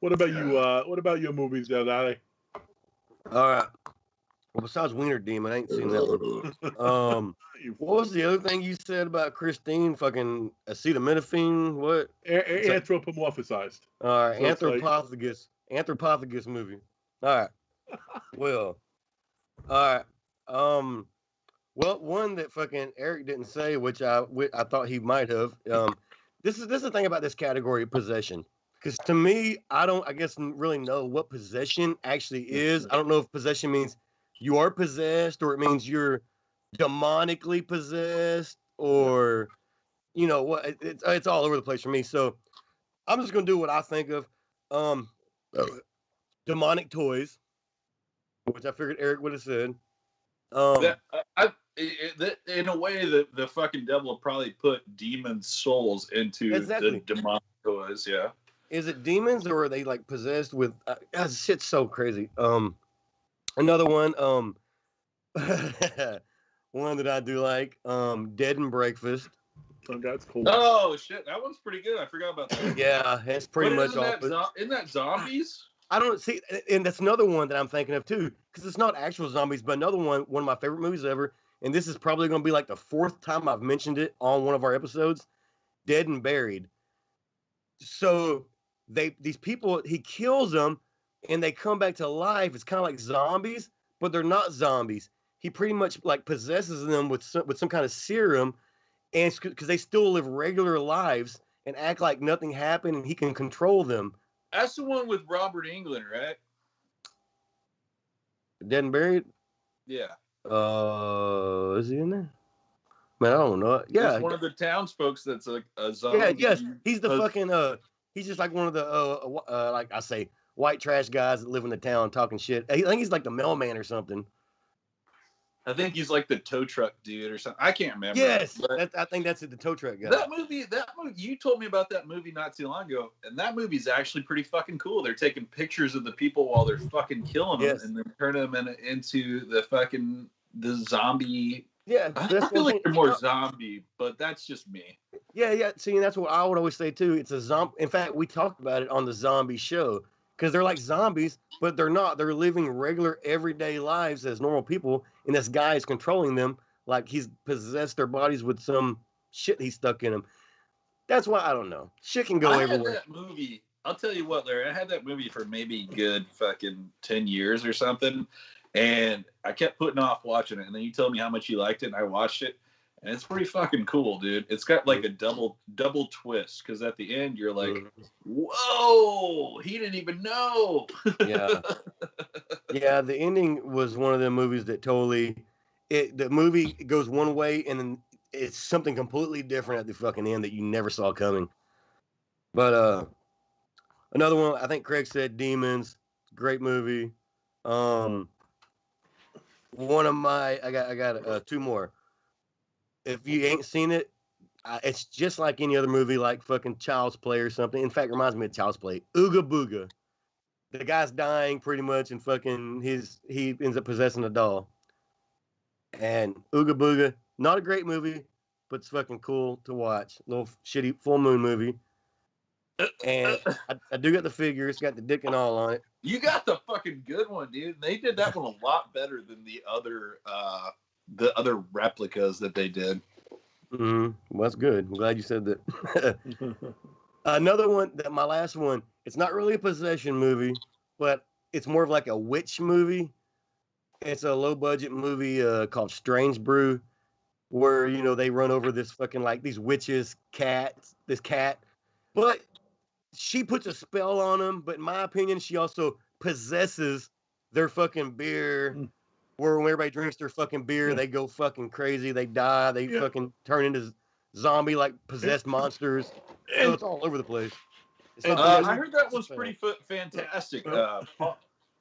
What about you? What about your movies there, Daddy? All right. Well, besides Wiener Demon, I ain't seen that one. What was the other thing you said about Christine? Fucking acetaminophen? What? Anthropomorphized. All right, so anthropophagus movie. All right. Well, all right. Well, one that fucking Eric didn't say, which I thought he might have. This is the thing about this category of possession. Because to me, I guess really know what possession actually is. I don't know if possession means you are possessed or it means you're demonically possessed or, you know, what it's all over the place for me. So I'm just going to do what I think of. Demonic toys, which I figured Eric would have said. In a way, the fucking devil probably put demon souls into the demonic toys, yeah. Is it demons or are they like possessed with shit's so crazy. Another one, one that I do like, Dead and Breakfast. Oh, that's cool. Oh shit, that one's pretty good. I forgot about that. Yeah, it's pretty much all. Isn't that zombies? I don't see, and that's another one that I'm thinking of too, because it's not actual zombies, but another one of my favorite movies ever, and this is probably going to be like the 4th time I've mentioned it on one of our episodes, Dead and Buried. So these people, he kills them, and they come back to life. It's kind of like zombies, but they're not zombies. He pretty much like possesses them with some kind of serum, and because they still live regular lives and act like nothing happened, and he can control them. That's the one with Robert Englund, right? Dead and Buried? Yeah. Is he in there? Man, I don't know. Yeah. He's one of the townsfolk that's a zombie. Yeah, yes. He's the fucking, he's just like one of the, like I say, white trash guys that live in the town talking shit. I think he's like the mailman or something. I think he's like the tow truck dude or something. I can't remember. Yes, I think that's it, the tow truck guy. That movie, you told me about that movie not too long ago, and that movie's actually pretty fucking cool. They're taking pictures of the people while they're fucking killing them, and then turning them into the zombie. Yeah, I feel like they're more zombie, but that's just me. Yeah. See, and that's what I would always say too. It's a zombie. In fact, we talked about it on the zombie show. Because they're like zombies, but they're not. They're living regular, everyday lives as normal people, and this guy is controlling them like he's possessed their bodies with some shit he stuck in him. That's why I don't know. Shit can go I had everywhere. that movie. I'll tell you what, Larry. I had that movie for maybe good fucking 10 years or something, and I kept putting off watching it. And then you told me how much you liked it, and I watched it, and it's pretty fucking cool, dude. It's got like a double twist because at the end you're like, whoa, he didn't even know. Yeah. Yeah, the ending was one of them movies that totally the movie goes one way and then it's something completely different at the fucking end that you never saw coming. But another one, I think Craig said Demons, great movie. One of my I got two more. If you ain't seen it, it's just like any other movie, like fucking Child's Play or something. In fact, it reminds me of Child's Play. Ooga Booga. The guy's dying pretty much, and fucking he ends up possessing a doll. And Ooga Booga, not a great movie, but it's fucking cool to watch. Little shitty full moon movie. And I do got the figure. It's got the dick and all on it. You got the fucking good one, dude. They did that one a lot better than the other replicas that they did. Well, that's good. I'm glad you said that. Another one, my last one, it's not really a possession movie, but it's more of like a witch movie. It's a low budget movie called Strange Brew, where, you know, they run over this fucking, like, these witches, this cat. But she puts a spell on them, but in my opinion, she also possesses their fucking beer, where when everybody drinks their fucking beer, they go fucking crazy, they die, they fucking turn into zombie, like, possessed monsters. So it's all over the place. I heard that was pretty fantastic.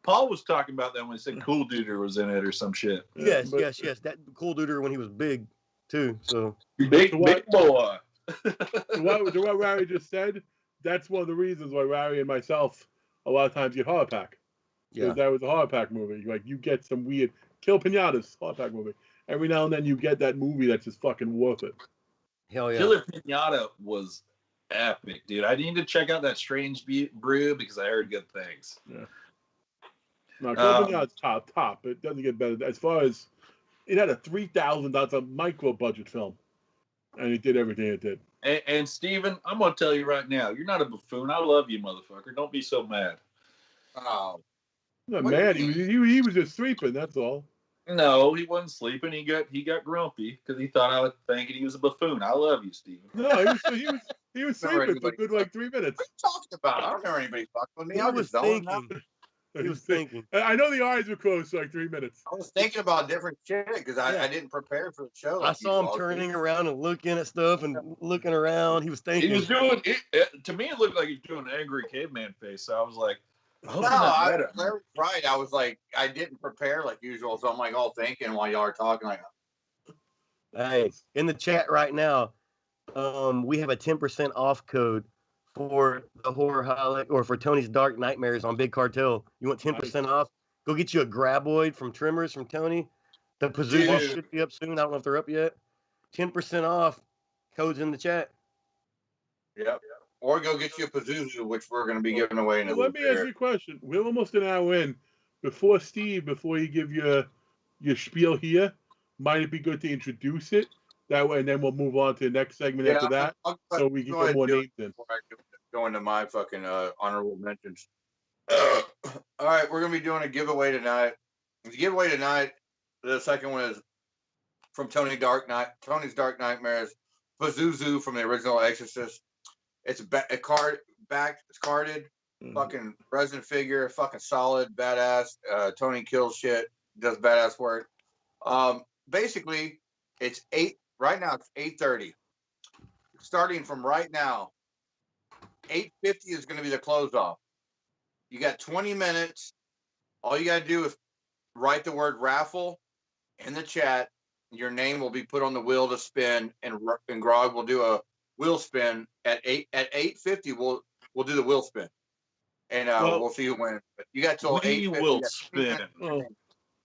Paul was talking about that when he said Cool Duder was in it or some shit. Yes. That Cool Duder when he was big, too. So big boy. To what Larry just said, that's one of the reasons why Larry and myself a lot of times get Horror Pack. Yeah. That was a Horror Pack movie. Like, you get some weird Kill Pinatas Horror Pack movie. Every now and then you get that movie that's just fucking worth it. Hell yeah. Killer Pinata was epic, dude. I need to check out that Strange Brew because I heard good things. Yeah. No, Kill Pinata's top. It doesn't get better. As far as it had a $3,000 micro budget film, and it did everything it did. And Steven, I'm gonna tell you right now, you're not a buffoon. I love you, motherfucker. Don't be so mad. Oh, not mad. He was just sleeping. That's all. No, he wasn't sleeping. He got grumpy because he thought I was thinking he was a buffoon. I love you, Steven. No, he was sleeping for good like 3 minutes. What are you talking about? I don't remember anybody fucking with me. He was thinking. He was thinking. I know the eyes were closed for like 3 minutes. I was thinking about different shit because I didn't prepare for the show. I saw him turning around and looking at stuff and looking around. He was thinking. He was doing it. To me, it looked like he was doing an angry caveman face. So I was like, Larry's right. I was like, I didn't prepare like usual, so I'm like all thinking while y'all are talking. Like, hey, in the chat right now, we have a 10% off code for the Horrorholic or for Tony's Dark Nightmares on Big Cartel. You want 10% off? Go get you a Graboid from Trimmers from Tony. The Pazuzu should be up soon. I don't know if they're up yet. 10% off. Code's in the chat. Yep. Or go get you a Pazuzu, which we're going to be giving away. Let me ask you a question. We're almost an hour in. Before you give your spiel here, might it be good to introduce it? That way, and then we'll move on to the next segment after that, so we can get more names in. Before I go into my fucking honorable mentions. All right, we're going to be doing a giveaway tonight. The giveaway tonight, the second one is from Tony's Dark Nightmares, Pazuzu from the original Exorcist. It's a card back. It's carded. Fucking resin figure. Fucking solid. Badass. Tony kills shit. Does badass work. Basically, it's 8. Right now, it's 8:30. Starting from right now, 8:50 is going to be the close off. You got 20 minutes. All you got to do is write the word raffle in the chat. Your name will be put on the wheel to spin, and Grog will do a wheel spin at 8:50. We'll do the wheel spin, and we'll see who wins. But you got till 8:50. We will spin.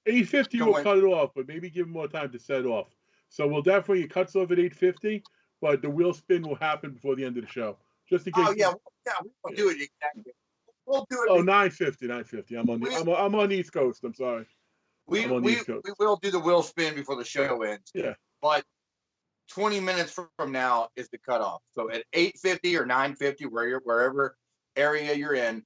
8:50 we'll cut it off, but maybe give him more time to set off. So we'll definitely cuts off at 8:50, but the wheel spin will happen before the end of the show. Just to get. Oh yeah, we'll do it exactly. We'll do it. Oh, 9:50. I'm on the East Coast. I'm sorry. We will do the wheel spin before the show ends. Yeah. But 20 minutes from now is the cutoff. So at 8:50 or 9:50, wherever area you're in,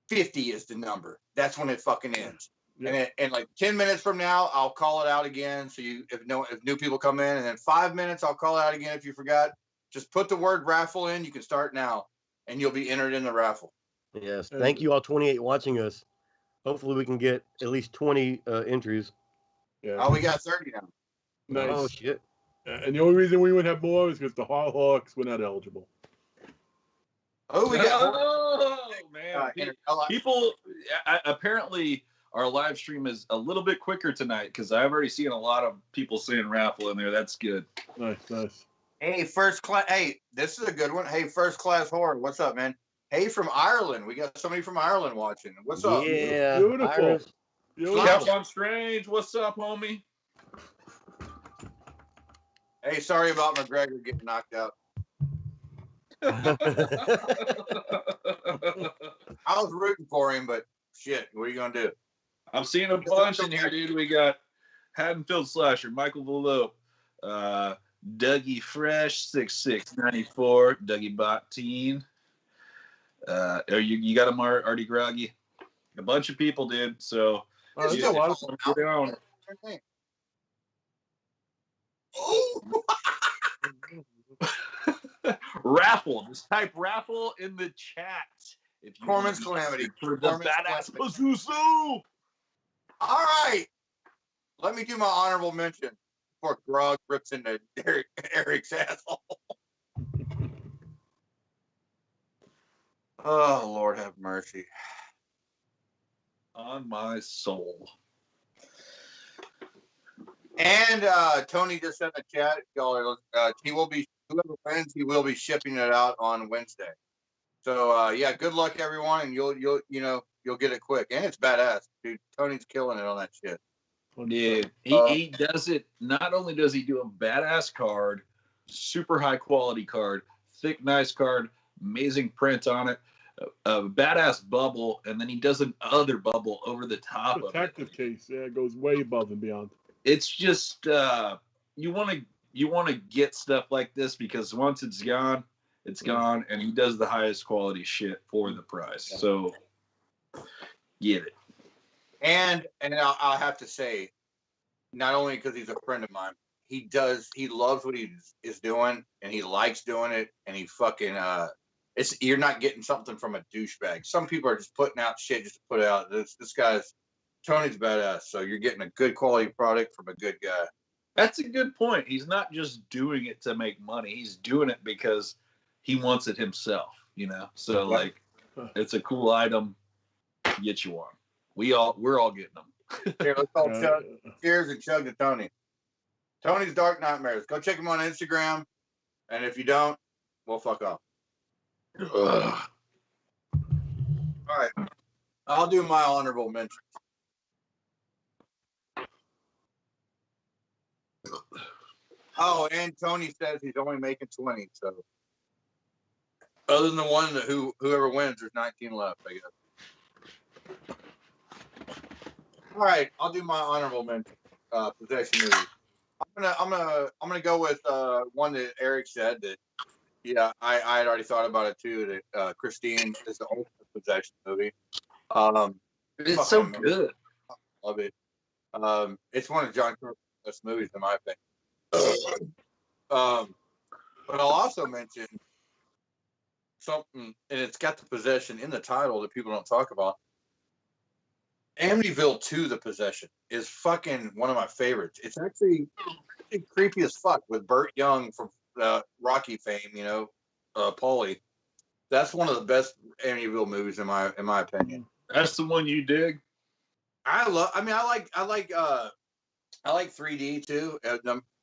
50 is the number. That's when it fucking ends. Yeah. And like 10 minutes from now, I'll call it out again. So if new people come in, and then 5 minutes, I'll call it out again if you forgot. Just put the word raffle in. You can start now, and you'll be entered in the raffle. Yes. Thank you all 28 watching us. Hopefully we can get at least 20 entries. Yeah. Oh, we got 30 now. Nice. Oh, shit. And the only reason we wouldn't have more is because the Horrorholics were not eligible. Oh, we got man. People, apparently our live stream is a little bit quicker tonight because I've already seen a lot of people saying raffle in there. That's good. Nice. Hey, first class. Hey, this is a good one. Hey, first class horror. What's up, man? Hey, from Ireland. We got somebody from Ireland watching. What's up? Yeah. Beautiful. Cap on Strange. What's up, homie? Hey, sorry about McGregor getting knocked out. I was rooting for him, but shit, what are you gonna do? I'm seeing a bunch in here, dude. We got Haddonfield Slasher, Michael Velope, Dougie Fresh, 6694, Dougie Botteen. You got him already groggy. A bunch of people, dude. So there's a lot of down. Raffle. Just type raffle in the chat. If you Corman's Calamity for the badass Pazuzu. All right. Let me do my honorable mention before Grog rips into Eric's asshole. Oh, Lord have mercy. On my soul. And Tony just sent a chat. Y'all he will be, whoever wins, he will be shipping it out on Wednesday. So yeah, good luck everyone, and you'll get it quick. And it's badass, dude. Tony's killing it on that shit. Yeah, he does it. Not only does he do a badass card, super high quality card, thick, nice card, amazing print on it, a badass bubble, and then he does another bubble over the top of it. Protective case, yeah, it goes way above and beyond. It's just you want to get stuff like this because once it's gone, and he does the highest quality shit for the price. Yeah. So get it. And I'll have to say, not only because he's a friend of mine, he loves what he is doing, and he likes doing it, and he fucking you're not getting something from a douchebag. Some people are just putting out shit just to put it out. This guy's Tony's badass, so you're getting a good quality product from a good guy. That's a good point. He's not just doing it to make money. He's doing it because he wants it himself, So like, it's a cool item. Get you one. We're all getting them. Here, let's all chug. Cheers and chug to Tony. Tony's Dark Nightmares. Go check him on Instagram, and if you don't, well, fuck off. All right, I'll do my honorable mention. Oh, and Tony says he's only making 20. So, other than the one that whoever wins, there's 19 left, I guess. All right, I'll do my honorable mention. Possession movie. I'm gonna go with one that Eric said that. Yeah, I had already thought about it too. That Christine is the ultimate possession movie. It's so good. I love it. It's one of John Carpenter's best movies in my opinion. But I'll also mention something, and it's got the possession in the title that people don't talk about. Amityville 2: The Possession is fucking one of my favorites. It's actually creepy as fuck with Burt Young from Rocky fame, Paulie. That's one of the best Amityville movies in my opinion. That's the one you dig? I like 3D too,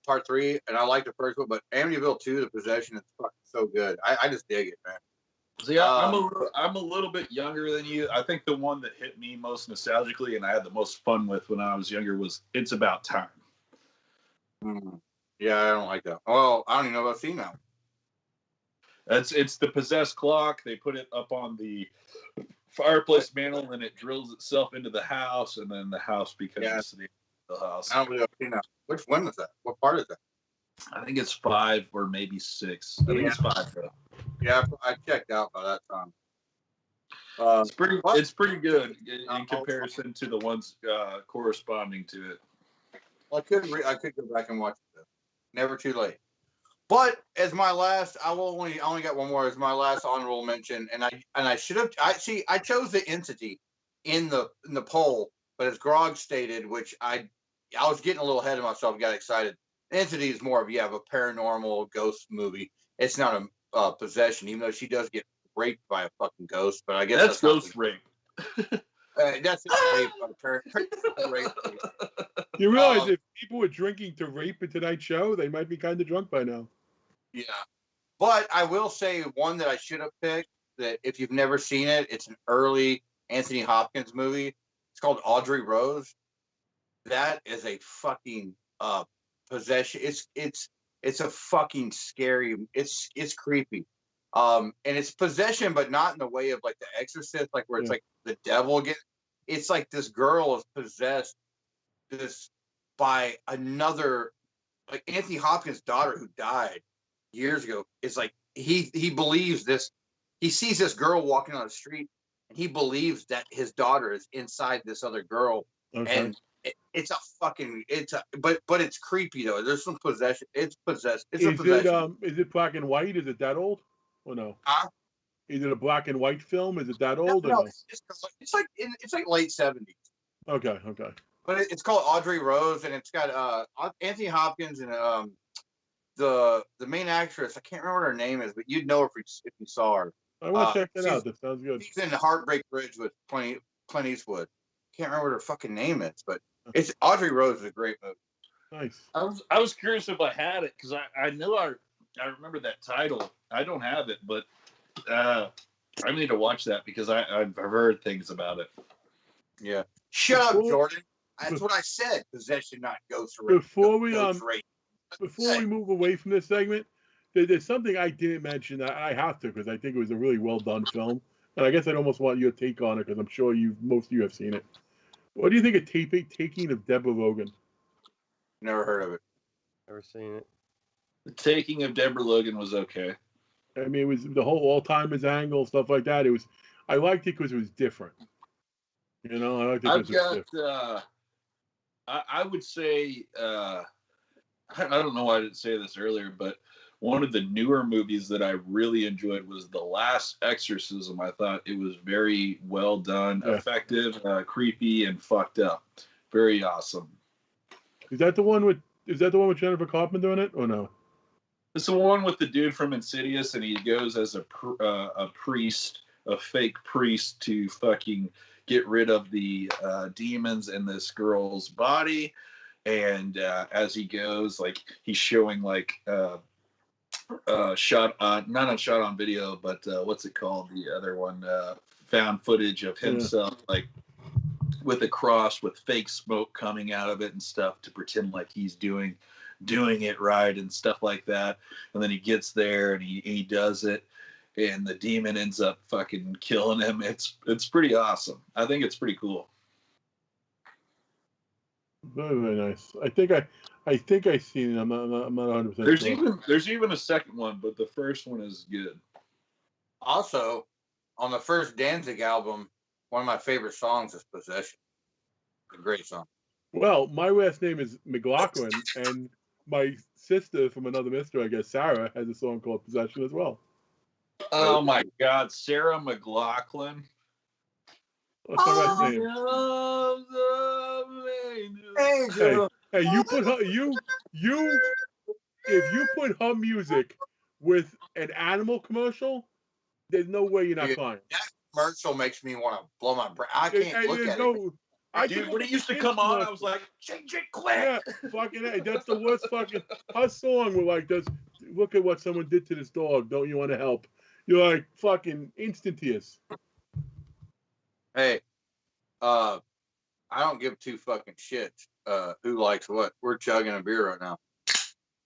part 3, and I like the first one, but Amityville 2: The Possession is fucking so good. I just dig it, man. See, I'm a little bit younger than you. I think the one that hit me most nostalgically and I had the most fun with when I was younger was It's About Time. Yeah, I don't like that. Well, I don't even know if I've seen that. It's the possessed clock. They put it up on the fireplace mantle, and it drills itself into the house, and then the house becomes the house. I don't believe I've seen that. Which one is that? What part is that? I think it's 5 or maybe 6. I think it's 5 though. Yeah, I checked out by that time. It's pretty good in comparison to the ones corresponding to it. I could go back and watch it. Never too late. But as my last, I only got one more as my last honorable mention, and I should have. I chose the entity in the poll, but as Grog stated, which I was getting a little ahead of myself, got excited. Entity is more of a paranormal ghost movie. It's not a possession, even though she does get raped by a fucking ghost. But I guess that's ghost rape. That's rape. Rape. You realize if people were drinking to rape a Tonight Show, they might be kind of drunk by now. Yeah. But I will say one that I should have picked, that if you've never seen it, it's an early Anthony Hopkins movie. It's called Audrey Rose. That is a fucking possession. It's a fucking scary. It's creepy. And it's possession, but not in the way of like The Exorcist, like where it's like the devil again. It's like this girl is possessed by another, like Anthony Hopkins' daughter who died years ago. Is like he believes this. He sees this girl walking on the street, and he believes that his daughter is inside this other girl. Okay. And it's creepy though. There's some possession. It's possessed. It's a possession. Is it black and white? Is it that old? Or no? Is it a black and white film? Is it that old? No, it's like late 70s. Okay. But it's called Audrey Rose, and it's got Anthony Hopkins and the main actress. I can't remember what her name is, but you'd know her if you saw her. I want to check that out. That sounds good. She's in Heartbreak Bridge with Clint Eastwood. Can't remember what her fucking name is, but it's Audrey Rose is a great movie. Nice. I was curious if I had it because I know I remember that title. I don't have it, but I need to watch that because I've heard things about it. Yeah. Shut up, Jordan. That's what I said. Possession, not ghost rape. Before we move away from this segment, there's something I didn't mention that I have to because I think it was a really well done film, and I guess I'd almost want your take on it because I'm sure most of you have seen it. What do you think of Taking of Deborah Logan? Never heard of it. Never seen it. The Taking of Deborah Logan was okay. I mean, it was the whole Alzheimer's angle, stuff like that. I liked it because it was different. You know, I liked it because it was different. I would say, I don't know why I didn't say this earlier, but one of the newer movies that I really enjoyed was The Last Exorcism. I thought it was very well done, effective, creepy, and fucked up. Very awesome. Is that the one with Jennifer Carpenter in it, or no? It's the one with the dude from Insidious, and he goes as a priest, a fake priest, to fucking get rid of the demons in this girl's body. And as he goes, like he's showing like shot on video, but what's it called? The other one, found footage of himself like with a cross with fake smoke coming out of it and stuff to pretend like he's doing it right and stuff like that. And then he gets there and he does it, and the demon ends up fucking killing him. It's pretty awesome. I think it's pretty cool. Very, very nice. I think I've seen it. I'm not 100% sure. There's even a second one, but the first one is good. Also, on the first Danzig album, one of my favorite songs is Possession. It's a great song. Well, my last name is McLaughlin, and my sister from another mister, I guess, Sarah, has a song called Possession as well. Oh my God, Sarah McLaughlin. What's her last name? Hey, you put her, if you put her music with an animal commercial, there's no way you're not crying. That commercial makes me want to blow my brain. I can't look at it. Dude, when it used to come on, I was like, change it quick. Yeah, fucking hey, that's the worst fucking. Her song was like, look at what someone did to this dog. Don't you want to help? You're like fucking instantaneous. Hey, I don't give two fucking shits who likes what. We're chugging a beer right now.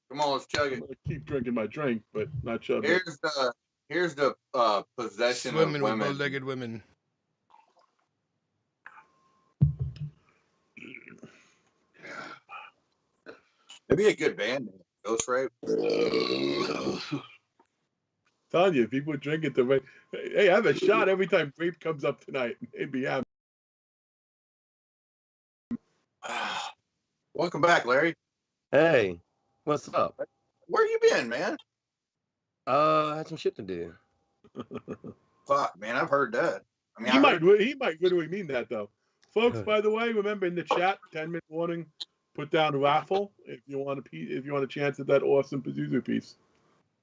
Come on, let's chug it. I'm gonna keep drinking my drink, but not chugging. Here's the possession Swimming of women. with bow-legged women. It'd be a good band name, Ghost rape. Telling you, people drink it the way. Hey, I have a shot every time rape comes up tonight. Maybe I'm. Welcome back, Larry. Hey, what's up? Where you been, man? I had some shit to do. Fuck, man, I've heard that. I mean, He might literally mean that though, folks. By the way, remember in the chat, 10-minute warning. Put down raffle if you want a chance at that awesome Pazuzu piece.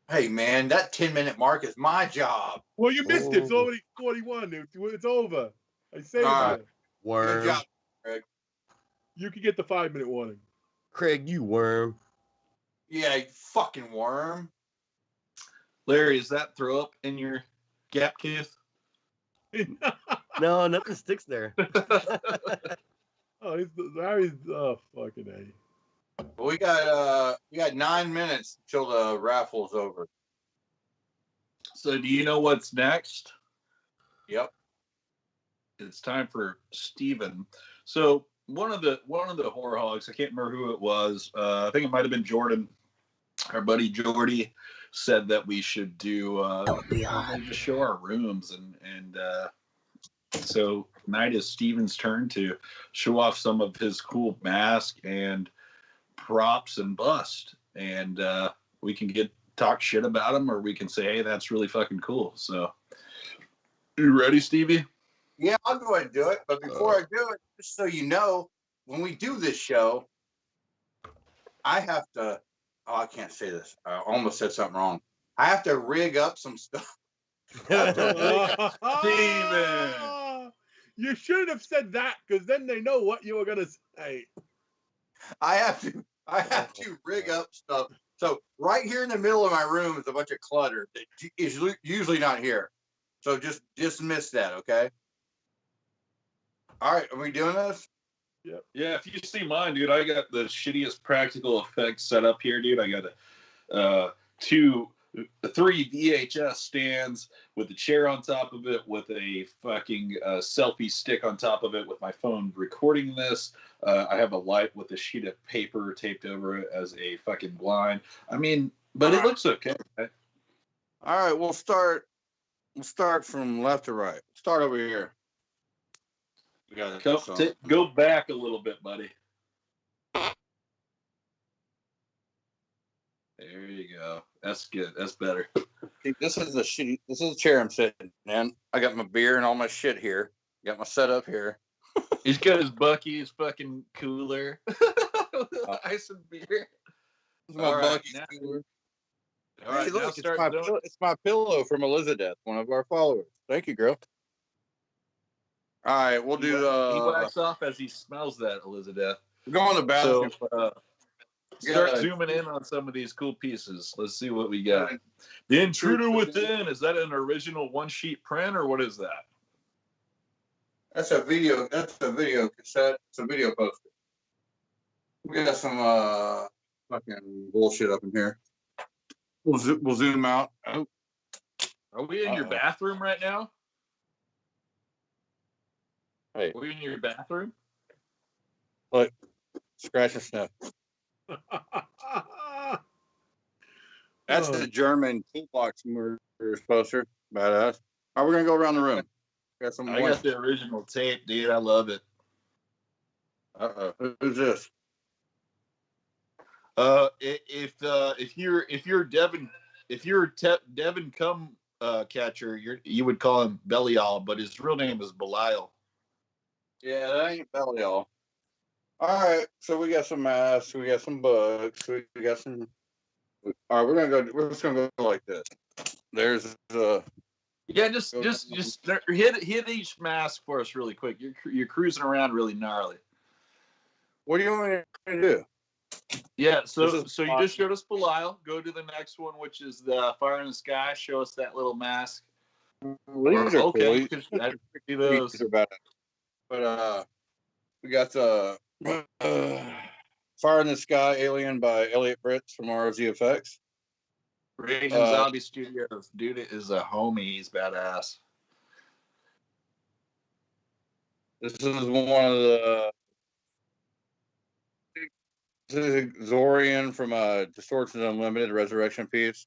Hey, man, that 10-minute mark is my job. Well, you missed it. It's already 41, dude. It's over. I saved right. it. Worm. Good job, Craig. You can get the 5-minute warning. Craig, you worm. Yeah, you fucking worm. Larry, is that throw up in your gap tooth? No, nothing sticks there. Larry's fucking A. Well, we got 9 minutes until the raffle's over. So, do you know what's next? Yep. It's time for Steven. So, one of the Horrorholics, I can't remember who it was. I think it might have been Jordan. Our buddy Jordy said that we should do just show our rooms and so tonight is Steven's turn to show off some of his cool mask and props and bust, and we can talk shit about him, or we can say, hey, that's really fucking cool. So, you ready, Stevie? Yeah, I'll go ahead and do it. But before I do it, just so you know, when we do this show, I have to. Oh, I can't say this. I almost said something wrong. I have to rig up some stuff. Steven! You shouldn't have said that, because then they know what you were gonna say. I have to rig up stuff. So right here in the middle of my room is a bunch of clutter that is usually not here. So just dismiss that, okay? All right, are we doing this? Yep. Yeah, if you see mine, dude, I got the shittiest practical effects set up here, dude. I got three VHS stands with a chair on top of it, with a fucking selfie stick on top of it, with my phone recording this. I have a light with a sheet of paper taped over it as a fucking blind. I mean, but it looks okay. All right, we'll start from left to right. Start over here. We got go back a little bit, buddy. There you go. That's good. That's better. See, this is the chair I'm sitting in. I got my beer and all my shit here. Got my setup here. He's got his Buc-ee's fucking cooler. Ice and beer. This is my Buc-ee's cooler. All right, hey, look, it's my pillow from Elizabeth, one of our followers. Thank you, girl. All right, we'll do. He whacks off as he smells that, Elizabeth. We're going to the bathroom. So, start zooming in on some of these cool pieces. Let's see what we got. The Intruder Within. Is that an original one-sheet print, or what is that? That's a video. That's a video cassette. It's a video poster. We got some fucking bullshit up in here. We'll zoom out. Oh. Are we in your bathroom right now? Hey. Are we in your bathroom? Look, scratch and sniff. That's the German toolbox murder poster. Badass. All right, we're gonna go around the room. I got the original tape, dude. I love it. Who's this? If you're Devin Cum catcher, you would call him Belial, but his real name is Belial. Yeah, that ain't Belial. All right, so we got some masks, we got some books, we got some. All right, we're just gonna go like this. There's Yeah, just hit each mask for us really quick. You're cruising around really gnarly. What do you want me to do? Yeah, so you just showed us Belial. Go to the next one, which is the Fire in the Sky. Show us that little mask. These are okay. Cool. I see those. These are bad. But we got the Fire in the Sky Alien by Elliot Britz from ROZ Effects. Raging Zombie Studios. Dude is a homie. He's badass. This is one of the is Zorian from Distortions Unlimited Resurrection piece.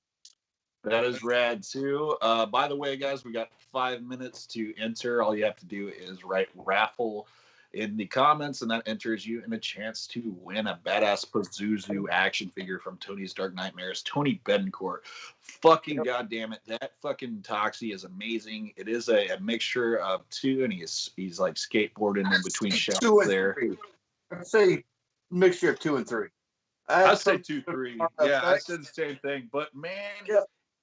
That is rad too. By the way, guys, we got 5 minutes to enter. All you have to do is write raffle in the comments, and that enters you in a chance to win a badass Pazuzu action figure from Tony's Dark Nightmares, Tony Betancourt. Fucking goddamn it, that fucking Toxie is amazing. It is a mixture of two, and he's like skateboarding in between shots there. I say mixture of 2 and 3. I say 2, 3. Yeah, I said the same thing. But man,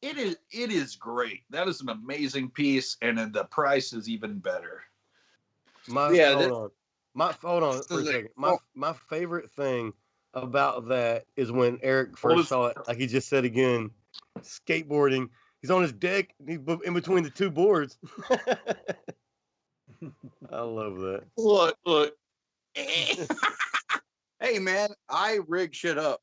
it is great. That is an amazing piece, and then the price is even better. Hold on for a second. My favorite thing about that is when Eric first saw it, like he just said again, skateboarding. He's on his deck, he's in between the two boards. I love that. Look. Hey man, I rig shit up.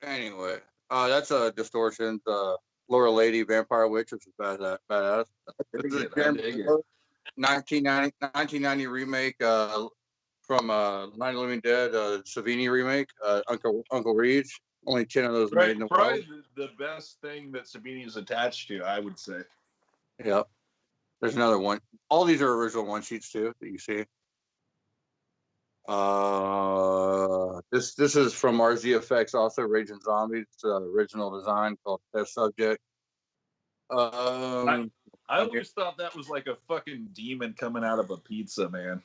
Anyway, that's a Distortions, Laura Lady Vampire Witch, which is badass. This is a 1990 remake from Night of the Living Dead, Savini remake, Uncle Reed's. Only 10 of those made in the world. Probably the best thing that Savini is attached to, I would say. Yep. There's another one. All these are original one sheets too that you see. This is from RZFX, also Raging Zombies. It's an original design called Test Subject. I always thought that was like a fucking demon coming out of a pizza, man.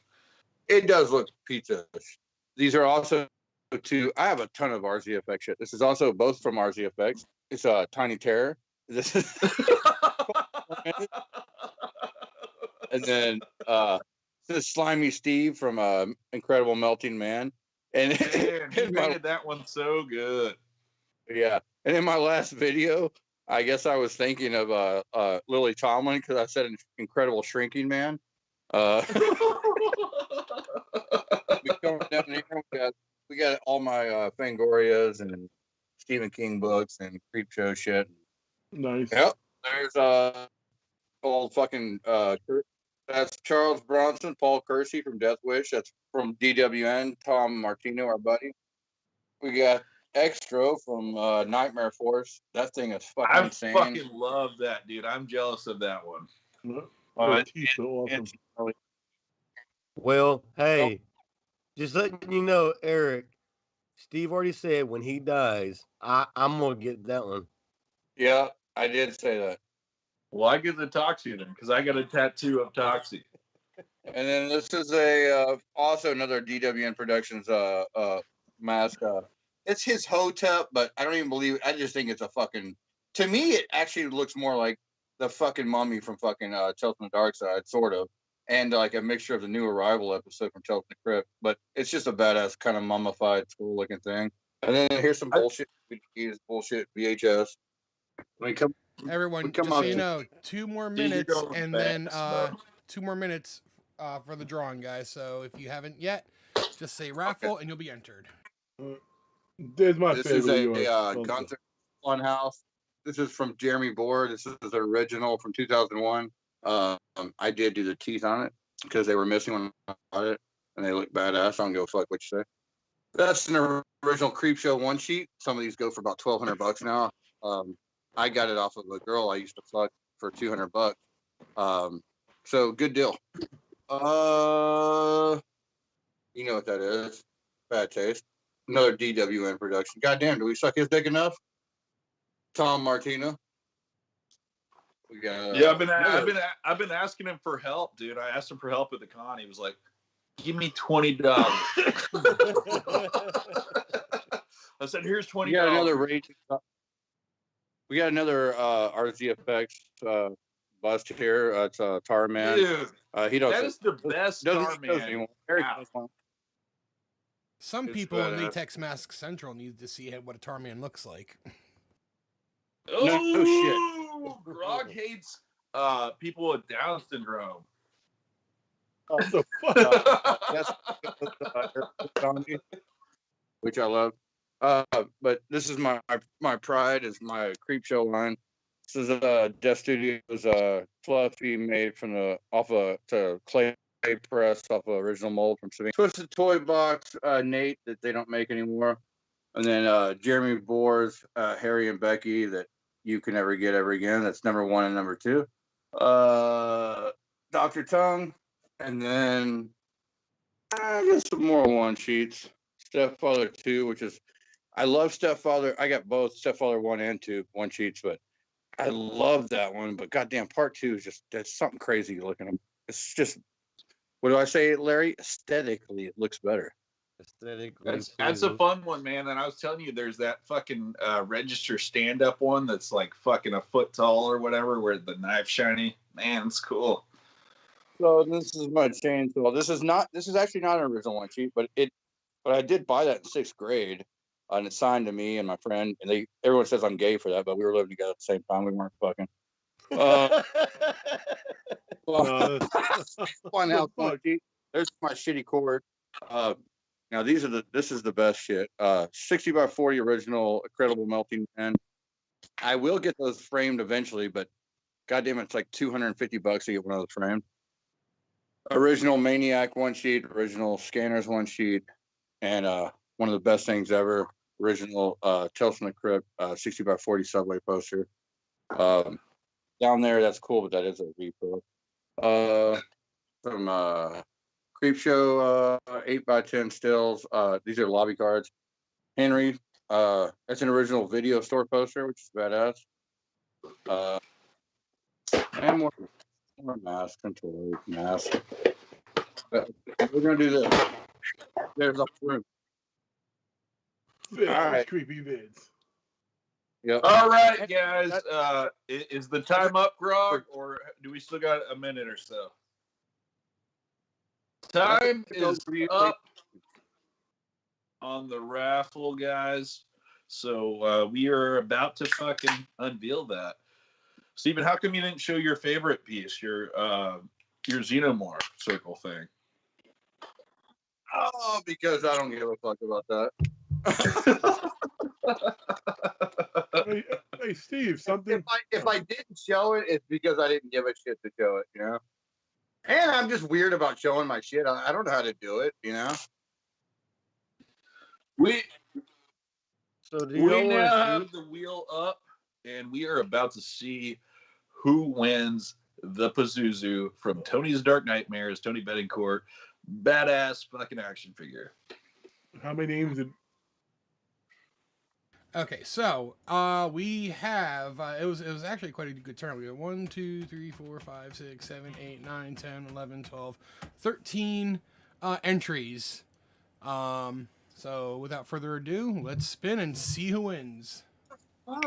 It does look pizza-ish. These are also two. I have a ton of RZFX shit. This is also both from RZFX. It's a Tiny Terror. This is and then this is Slimy Steve from Incredible Melting Man. And man, he painted that one so good. Yeah. And in my last video, I guess I was thinking of Lily Tomlin because I said Incredible Shrinking Man. We got all my Fangorias and Stephen King books and creep show shit. Nice. Yep. There's old fucking that's Charles Bronson, Paul Kersey from Death Wish. That's from DWN, Tom Martino, our buddy. We got Extra from Nightmare Force. That thing is fucking insane. I fucking love that, dude. I'm jealous of that one. So awesome. Well, hey, just letting you know, Eric, Steve already said when he dies, I'm going to get that one. Yeah, I did say that. Well, I get the Toxie then, because I got a tattoo of Toxie. And then this is also another DWN Productions mask. It's his Hotep, but I don't even believe it. I just think it's a fucking. To me, it actually looks more like the fucking mummy from fucking Tales from the Dark Side, sort of, and like a mixture of the New Arrival episode from Tales from the Crypt. But it's just a badass kind of mummified, cool-looking thing. And then here's some bullshit. Bullshit VHS. Everyone, just so you know, 2 more minutes, and then 2 more minutes for the drawing, guys. So if you haven't yet, just say raffle, and you'll be entered. There's my this favorite. This is a Gunther Funhouse. This is from Jeremy Bohr. This is the original from 2001. I did do the teeth on it because they were missing when I bought it, and they look badass. I don't give a fuck what you say. That's an original Creepshow one sheet. Some of these go for about $1,200 now. I got it off of a girl I used to fuck for $200. So good deal. You know what that is? Bad Taste. Another DWN production. Goddamn, do we suck his dick enough? Tom Martino. We got. Yeah, I've been asking him for help, dude. I asked him for help at the con. He was like, "Give me $20." I said, "Here's $20." We got another raging. We got another RZFX bust here. It's Tarman. Dude, he does. That is the best Tarman. Some people in Latex Mask Central need to see what a Tarman looks like. No shit. Grog hates people with Down syndrome. What the fuck? That's which I love. But this is my pride is my Creepshow line. This is Death Studios Fluffy made from to clay press off of original mold from Savannah. Twisted Toy Box, Nate, that they don't make anymore. And then Jeremy Boers, Harry and Becky, that you can never get ever again. That's number 1 and number 2. Dr. Tongue. And then I guess some more one-sheets. Stepfather 2, which is, I love Stepfather. I got both Stepfather 1 and 2 one-sheets, but I love that one. But goddamn, part 2 is just, that's something crazy looking at. It's just, what do I say, Larry? Aesthetically, it looks better. Aesthetically, that's a fun one, man. And I was telling you, there's that fucking register stand-up one that's like fucking a foot tall or whatever, where the knife's shiny. Man, it's cool. So this is my chainsaw. This is actually not an original one sheet, but I did buy that in 6th grade, and it's signed to me and my friend. And everyone says I'm gay for that, but we were living together at the same time. We weren't fucking. One house one sheet. There's my shitty cord. Now this is the best shit. 60 by 40 original Incredible Melting Man. I will get those framed eventually, but goddamn, it's like $250 to get one of those framed. Original Maniac one sheet, original Scanners one sheet, and one of the best things ever, original Tales from the Crypt 60 by 40 subway poster. Down there, that's cool, but that is a repro. From Creepshow 8 by 10 stills. These are lobby cards. Henry, that's an original video store poster, which is badass. And more mask, control mask. We're gonna do this. There's a room. All right, creepy vids. Yep. All right, guys. Is the time up, Grog, or do we still got a minute or so? Time is up on the raffle, guys. So we are about to fucking unveil that. Steven, how come you didn't show your favorite piece, your Xenomorph circle thing? Oh, because I don't give a fuck about that. Hey, Steve, something. If I didn't show it, it's because I didn't give a shit to show it, you know? And I'm just weird about showing my shit. I don't know how to do it, you know? We now have the wheel up, and we are about to see who wins the Pazuzu from Tony's Dark Nightmares, Tony Betancourt, badass fucking action figure. How many names did? Okay, so we have it was actually quite a good turn. We got 1, 2, 3, 4, 5, 6, 7, 8, 9, 10, 11, 12, 13 entries. So without further ado, let's spin and see who wins. Oh,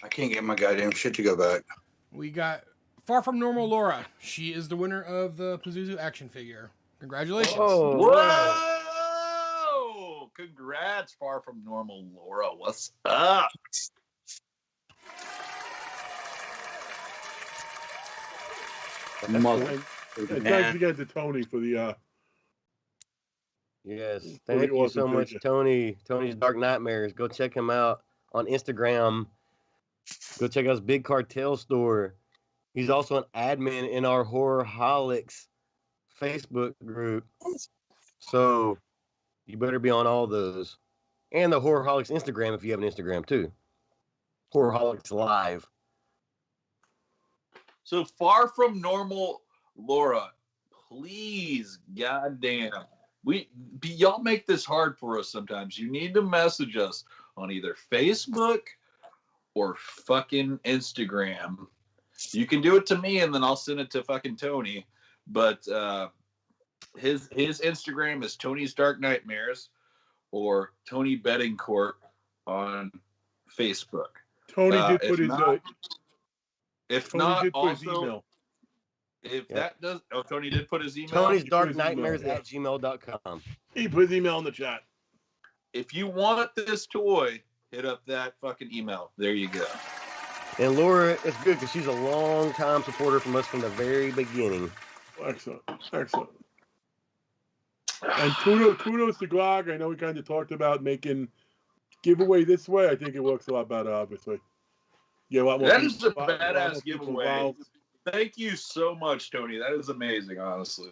I can't get my goddamn shit to go back. We got Far From Normal Laura. She is the winner of the Pazuzu action figure. Congratulations. Oh, Whoa! Congrats, Far From Normal Laura. What's up? Thanks again to Tony for the. Yes, thank you so much, Tony. Tony's Dark Nightmares. Go check him out on Instagram. Go check out his Big Cartel store. He's also an admin in our Horrorholics Facebook group. So you better be on all those. And the Horrorholics Instagram if you have an Instagram too. Horrorholics Live. So Far From Normal Laura, please, goddamn. Y'all make this hard for us sometimes. You need to message us on either Facebook or fucking Instagram. You can do it to me and then I'll send it to fucking Tony. But his Instagram is Tony's Dark Nightmares or Tony Betancourt on Facebook. Tony did put his. If Tony not, did put his also, email. if that does, Tony did put his email. Tony's Dark his Nightmares email, at gmail.com. He put his email in the chat. If you want this toy, hit up that fucking email. There you go. And Laura, it's good because she's a long-time supporter from us from the very beginning. Excellent. Excellent. And kudos to Grog. I know we kind of talked about making giveaway this way. I think it works a lot better, obviously. Yeah, a lot more That people, is a badass giveaway. Thank you so much, Tony. That is amazing, honestly.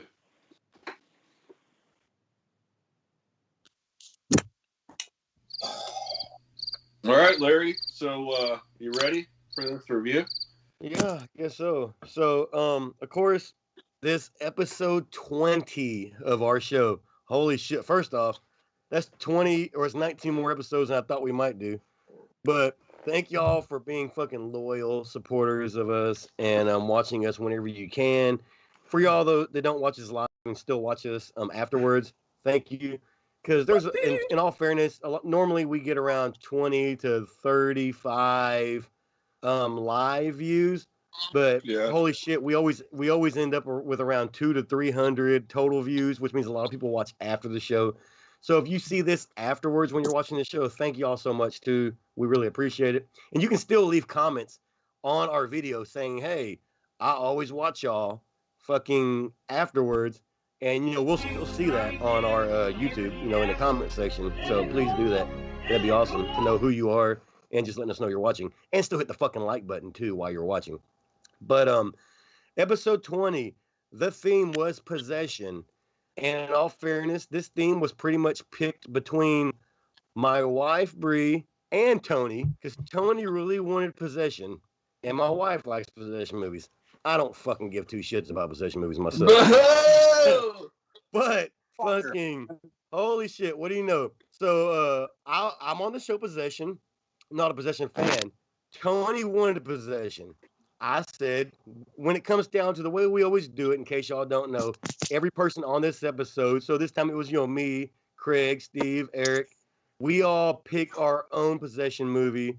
All right, Larry. So, you ready for this review? Yeah, I guess so. So, of course, this episode 20 of our show. Holy shit. First off, that's 20 or it's 19 more episodes than I thought we might do. But thank y'all for being fucking loyal supporters of us and watching us whenever you can. For y'all though that don't watch us live and still watch us afterwards, thank you. Because there's, in all fairness, normally we get around 20 to 35 live views, but holy shit, we always end up with around 200 to 300 total views, which means a lot of people watch after the show. So if you see this afterwards when you're watching the show, thank you all so much too. We really appreciate it. And you can still leave comments on our video saying, hey, I always watch y'all fucking afterwards. And, we'll still see that on our YouTube, in the comment section. So please do that. That'd be awesome to know who you are and just letting us know you're watching. And still hit the fucking like button too while you're watching. But episode 20, the theme was possession. And in all fairness, this theme was pretty much picked between my wife, Bree, and Tony, because Tony really wanted possession, and my wife likes possession movies. I don't fucking give two shits about possession movies myself. But fucking, holy shit, what do you know? So I'm on the show Possession, not a Possession fan. Tony wanted Possession. I said, when it comes down to the way we always do it, in case y'all don't know, every person on this episode, so this time it was, me, Craig, Steve, Eric, we all pick our own Possession movie.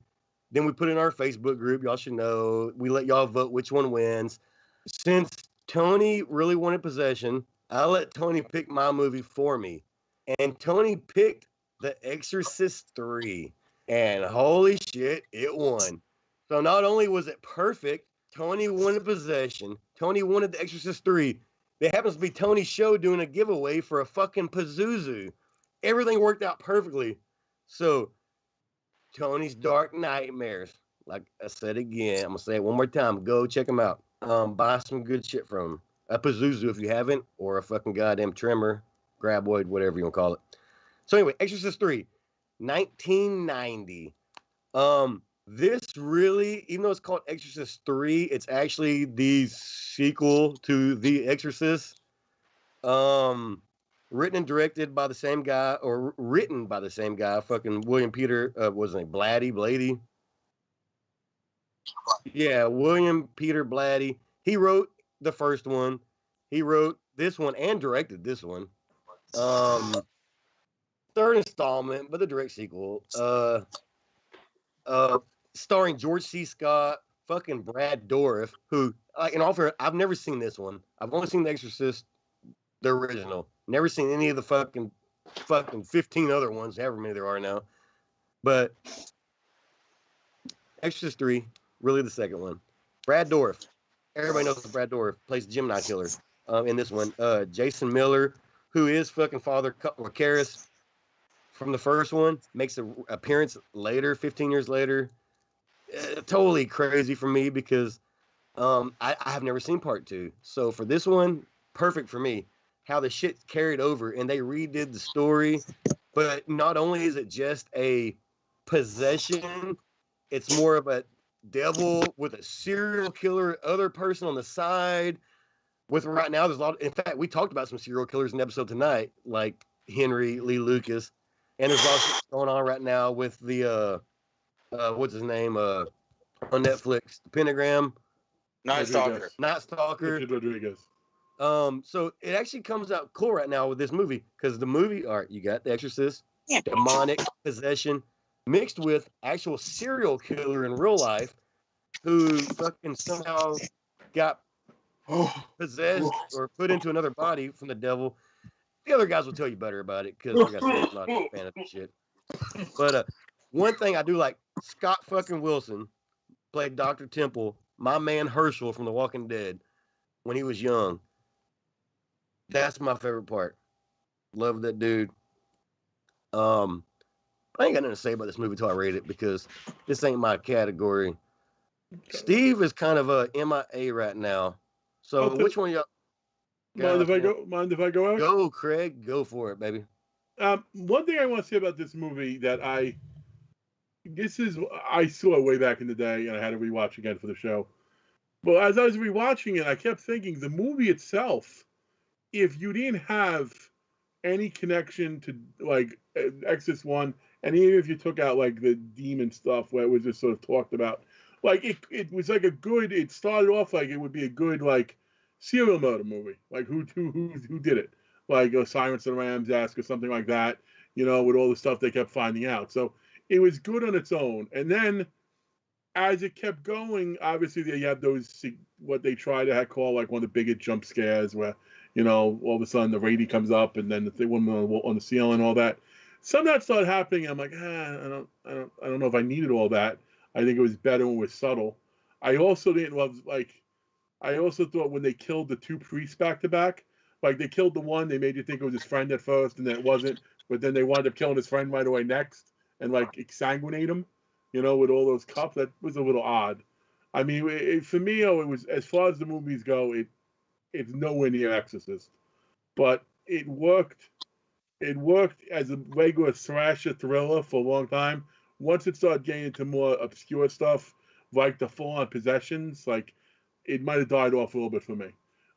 Then we put it in our Facebook group. Y'all should know. We let y'all vote which one wins. Since Tony really wanted Possession, I let Tony pick my movie for me. And Tony picked The Exorcist III. And holy shit, it won. So not only was it perfect, Tony wanted Possession. Tony wanted The Exorcist III. It happens to be Tony's show doing a giveaway for a fucking Pazuzu. Everything worked out perfectly. So, Tony's Dark Nightmares. Like I said again, I'm going to say it one more time. Go check them out. Buy some good shit from them. A Pazuzu if you haven't, or a fucking goddamn trimmer, graboid, whatever you want to call it. So anyway, Exorcist III, 1990. This really, even though it's called Exorcist III, it's actually the sequel to The Exorcist. Written and directed by the same guy, or written by the same guy, fucking William Peter, was his name Blatty? Yeah, William Peter Blatty. He wrote the first one. He wrote this one and directed this one. Third installment, but the direct sequel. Starring George C. Scott, fucking Brad Dourif, who, like, in all fair, I've never seen this one. I've only seen The Exorcist, the original. Never seen any of the fucking 15 other ones, however many there are now. But Exorcist 3, really the second one. Brad Dourif. Everybody knows Brad Dourif plays the Gemini Killer in this one. Jason Miller, who is fucking Father Karras from the first one, makes an appearance later, 15 years later. Totally crazy for me because I have never seen part 2. So for this one, perfect for me. How the shit carried over and they redid the story. But not only is it just a possession, it's more of a devil with a serial killer other person on the side. With right now, there's a lot. In fact, we talked about some serial killers in the episode tonight, like Henry Lee Lucas. And there's a lot of shit going on right now with the what's his name on Netflix, the Pentagram, Night Stalker. Rodriguez. So it actually comes out cool right now with this movie because the movie, all right, you got The Exorcist, demonic possession mixed with actual serial killer in real life who fucking somehow got possessed or put into another body from the devil. The other guys will tell you better about it because like I said, I'm not a fan of this shit. But one thing I do like, Scott fucking Wilson played Dr. Temple, my man Herschel from The Walking Dead when he was young. That's my favorite part. Love that dude. I ain't got nothing to say about this movie until I rate it because this ain't my category. Steve is kind of a MIA right now. So which one y'all? Mind if I guys go? Mind if I go out? Go, Craig. Go for it, baby. One thing I want to say about this movie that I saw way back in the day, and I had to rewatch again for the show. But as I was rewatching it, I kept thinking the movie itself, if you didn't have any connection to like Exorcist 1, and even if you took out like the demon stuff where it was just sort of talked about, like it was like it started off like it would be a good like serial murder movie, like who did it, like Silence of the Lambs Ask or something like that, with all the stuff they kept finding out. So it was good on its own, and then as it kept going, obviously they have those what they try to call like one of the biggest jump scares where all of a sudden the lady comes up and then the woman on the ceiling, all that. Some of that started happening. And I'm like, I don't know if I needed all that. I think it was better when it was subtle. I also didn't love I also thought when they killed the two priests back to back, like they killed the one, they made you think it was his friend at first, and then it wasn't. But then they wound up killing his friend right away next, and like exsanguinate him, with all those cups. That was a little odd. I mean, for me, it was, as far as the movies go, it's nowhere near Exorcist, but it worked. It worked as a regular slasher thriller for a long time. Once it started getting into more obscure stuff, like the full-on possessions, like it might have died off a little bit for me.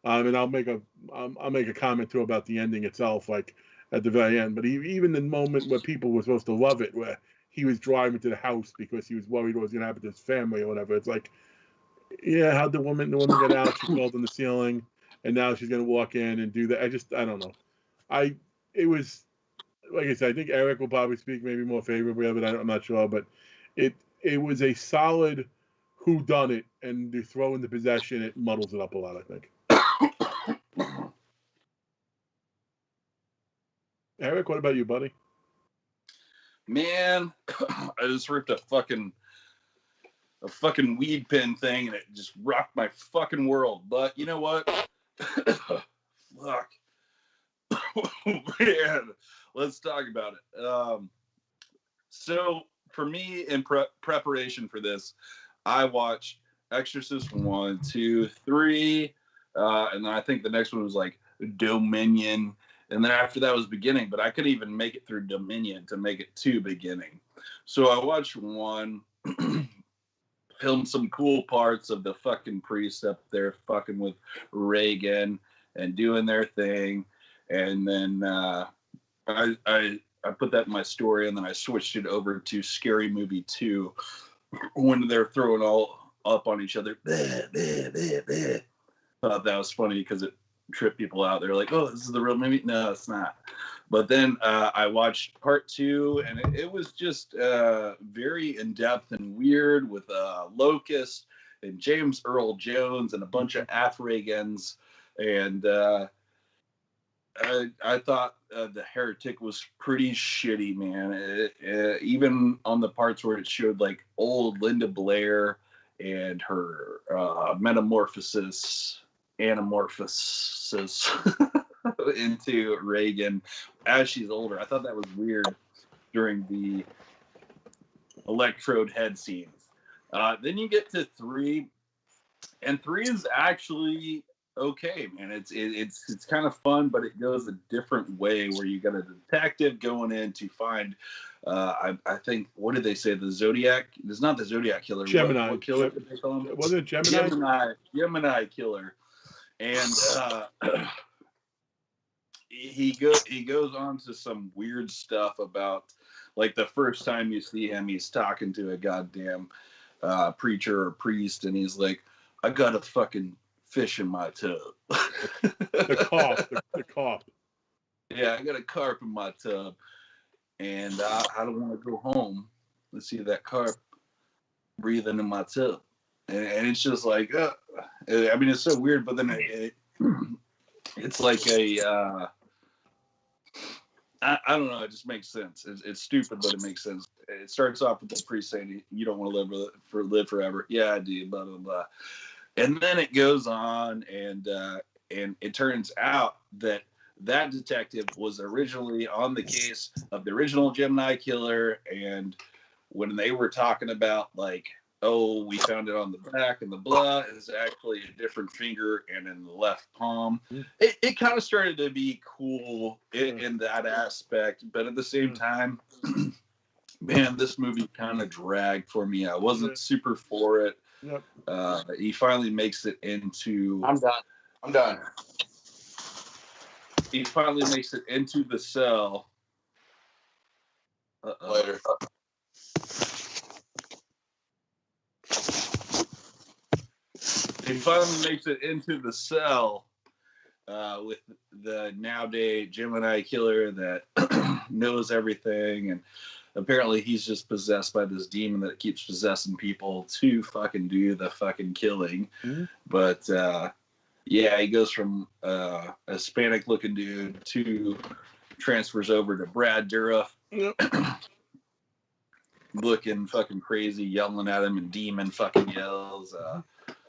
And I'll make a comment too about the ending itself, like at the very end. But even the moment where people were supposed to love it, where he was driving to the house because he was worried what was going to happen to his family or whatever. It's like, yeah, how'd the woman get out? She fell on the ceiling, and now she's going to walk in and do that. I don't know. It was, like I said, I think Eric will probably speak maybe more favorably of it. I'm not sure, but it was a solid whodunit, and to throw in the possession, it muddles it up a lot, I think. Eric, what about you, buddy? Man, I just ripped a fucking weed pen thing, and it just rocked my fucking world. But you know what? Fuck. Man, let's talk about it. So for me, in preparation for this, I watched Exorcist 1, 2, 3, and then I think the next one was like Dominion. And then after that was Beginning, but I couldn't even make it through Dominion to make it to Beginning. So I watched 1, filmed some cool parts of the fucking priests up there fucking with Reagan and doing their thing. And then I put that in my story, and then I switched it over to Scary Movie 2 when they're throwing all up on each other. Bleh, bleh, bleh, bleh. Thought that was funny because it trip people out. They're like, oh, this is the real movie. No, it's not. But then I watched part 2, and it was just very in-depth and weird with Locust and James Earl Jones and a bunch of Africans. And I thought The Heretic was pretty shitty, man. Even on the parts where it showed like old Linda Blair and her anamorphosis into Reagan as she's older. I thought that was weird during the electrode head scenes. Then you get to 3, and 3 is actually okay, man. It's kind of fun, but it goes a different way where you got a detective going in to find I think, what did they say, the Zodiac? It's not the Zodiac killer. Gemini. What killer did they call him? Was it Gemini? Gemini killer. And he goes on to some weird stuff about, like, the first time you see him, he's talking to a goddamn preacher or priest, and he's like, I got a fucking fish in my tub. The carp. Yeah, I got a carp in my tub, and I don't want to go home and see that carp breathing in my tub. And it's just like, I mean, it's so weird, but then it's like a, I don't know, it just makes sense. It's stupid, but it makes sense. It starts off with the priest saying, you don't want to live forever. Yeah, I do, blah, blah, blah. And then it goes on, and it turns out that detective was originally on the case of the original Gemini killer, and when they were talking about, like, oh, we found it on the back, and the blood is actually a different finger and in the left palm. It kind of started to be cool in that aspect, but at the same time, man, this movie kind of dragged for me. I wasn't super for it. Yep. He finally makes it into... I'm done. He finally makes it into the cell. Later. He finally makes it into the cell with the nowadays Gemini killer that knows everything, and apparently he's just possessed by this demon that keeps possessing people to fucking do the fucking killing. But yeah, he goes from a Hispanic-looking dude to transfers over to Brad Dourif. Looking fucking crazy, yelling at him, and demon fucking yells.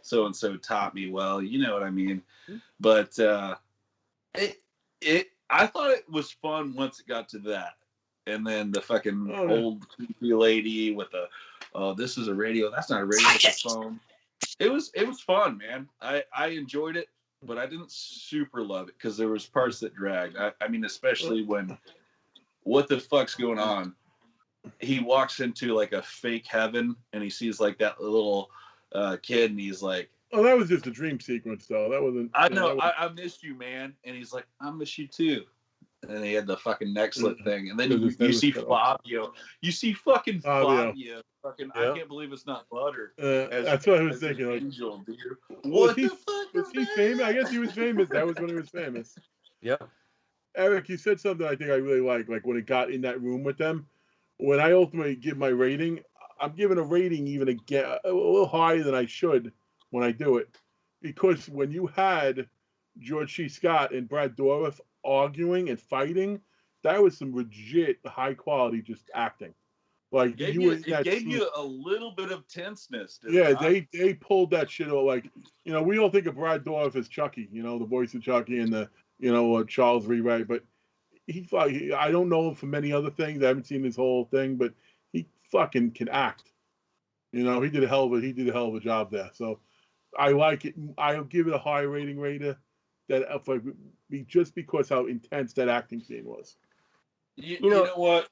So and so taught me well, you know what I mean. But I thought it was fun once it got to that, and then the fucking old creepy lady with the this is a radio. That's not a radio. It's a phone. It was fun, man. I enjoyed it, but I didn't super love it because there was parts that dragged. I mean, especially when what the fuck's going on? He walks into like a fake heaven and he sees like that little kid and he's like, oh, that was just a dream sequence though. That wasn't. I know. I missed you, man. And he's like, I miss you too. And he had the fucking neck slit thing. And then you see Fabio. You see fucking Fabio. Fucking, I can't believe it's not Butter. That's what I was thinking. Like, angel, dude. What the fuck? Was he famous? I guess he was famous. That was when he was famous. Yep. Eric, you said something I think I really like when it got in that room with them. When I ultimately give my rating, I'm giving a rating even a little higher than I should when I do it. Because when you had George C. Scott and Brad Dourif arguing and fighting, that was some legit high quality just acting. Like it gave you a little bit of tenseness. Yeah, they pulled that shit off. Like, you know, we all think of Brad Dourif as Chucky, you know, the voice of Chucky and the, you know, Charles Rewright, but I don't know him from many other things. I haven't seen his whole thing, but he fucking can act. You know, he did a hell of a job there. So I like it. I'll give it a high rating rater just because how intense that acting scene was. You know what,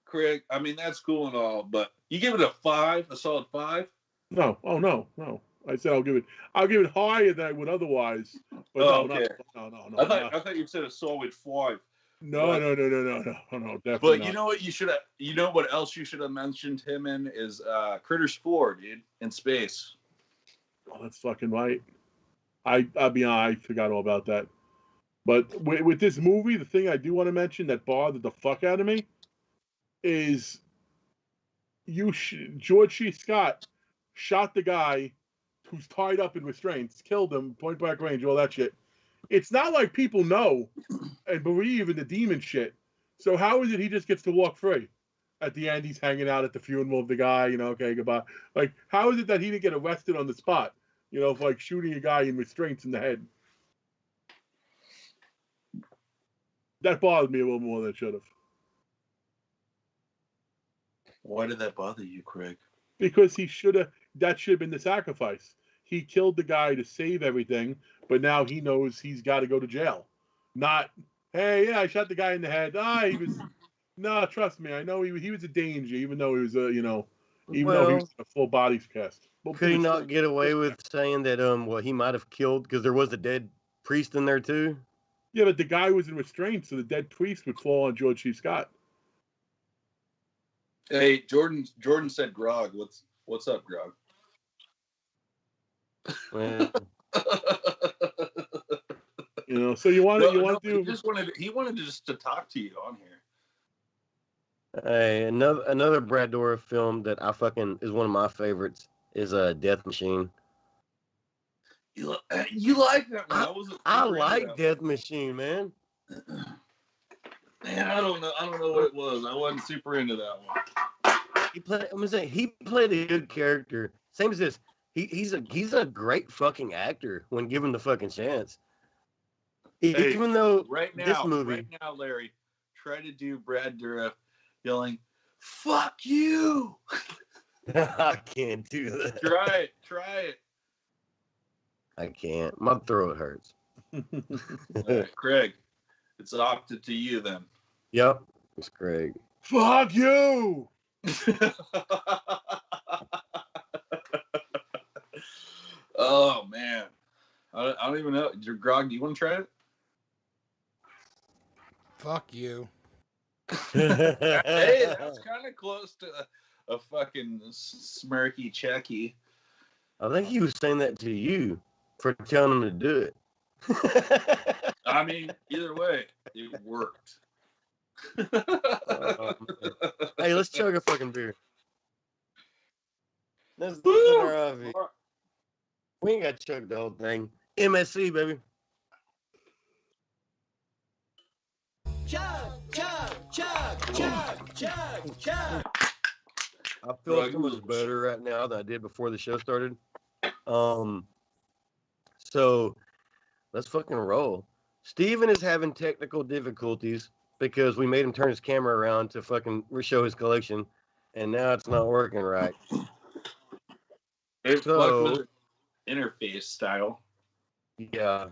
Craig? I mean, that's cool and all, but you give it a solid 5? No. Oh, no. I said I'll give it higher than I would otherwise. But no. I thought you said a solid 5. No, definitely. But not. you know what you know what else you should have mentioned him in is Critters 4, dude, in space. Oh, that's fucking right. I'll be honest, I forgot all about that. But with this movie, the thing I do want to mention that bothered the fuck out of me is George C. Scott shot the guy who's tied up in restraints, killed him, point blank range, all that shit. It's not like people know and believe in the demon shit. So how is it he just gets to walk free? At the end, he's hanging out at the funeral of the guy, you know, okay, goodbye. Like, how is it that he didn't get arrested on the spot, you know, for like shooting a guy in restraints in the head? That bothered me a little more than it should have. Why did that bother you, Craig? Because that should have been the sacrifice. He killed the guy to save everything, but now he knows he's got to go to jail. Not, hey, yeah, I shot the guy in the head. He was, no, trust me, I know he was a danger, even though he was though he was a full body cast. Could he not get away with saying that, he might have killed because there was a dead priest in there too? Yeah, but the guy was in restraints, so the dead priest would fall on George C. Scott. Hey, Jordan said Grog. What's up, Grog? Well, you know, so you want to he wanted just to talk to you on here. Hey, another Brad Dourif film that I fucking is one of my favorites is Death Machine. You like that one? I like Death Machine, man. Man, I don't know what it was. I wasn't super into that one. He played a good character. Same as this. He's a great fucking actor when given the fucking chance. Even though right now, Larry, try to do Brad Dourif yelling, "Fuck you!" I can't do that. Try it. I can't. My throat hurts. All right, Craig, it's opted to you then. Yep, it's Craig. Fuck you! Oh man, I don't even know. Grog, do you want to try it? Fuck you. Hey, that's kind of close to a fucking smirky checky. I think he was saying that to you for telling him to do it. I mean, either way, it worked. Hey, let's chug a fucking beer. Let's do our IV. We ain't got to chug the whole thing. MSC, baby. Chug, chug, chug, chug, chug, chug. I feel so much better right now than I did before the show started. So let's fucking roll. Steven is having technical difficulties because we made him turn his camera around to fucking show his collection, and now it's not working right. It's fucking interface style. Yeah,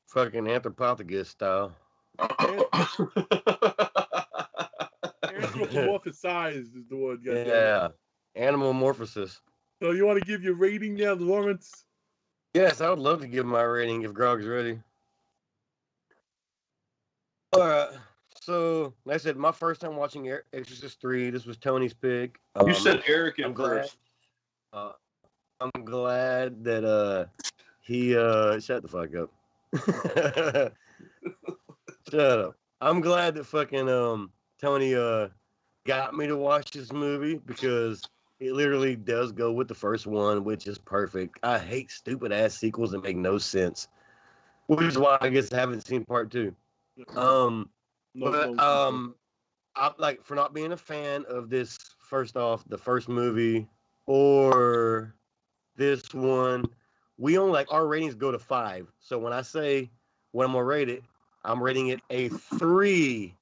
fucking Anthropophagus style. Anthropomorphized is the word. Yeah, animalmorphosis. So you want to give your rating now, Lawrence? Yes, I would love to give my rating if Grog's ready. All right. So, like I said, my first time watching Exorcist III. This was Tony's pick. You said Eric at first. I'm glad that he shut the fuck up. Shut up. I'm glad that fucking Tony got me to watch this movie because it literally does go with the first one, which is perfect. I hate stupid ass sequels that make no sense, which is why I guess I haven't seen part 2. I like for not being a fan of this. First off, the first movie or this one, we only like our ratings go to 5. So when I say what I'm gonna rate it, I'm rating it a 3.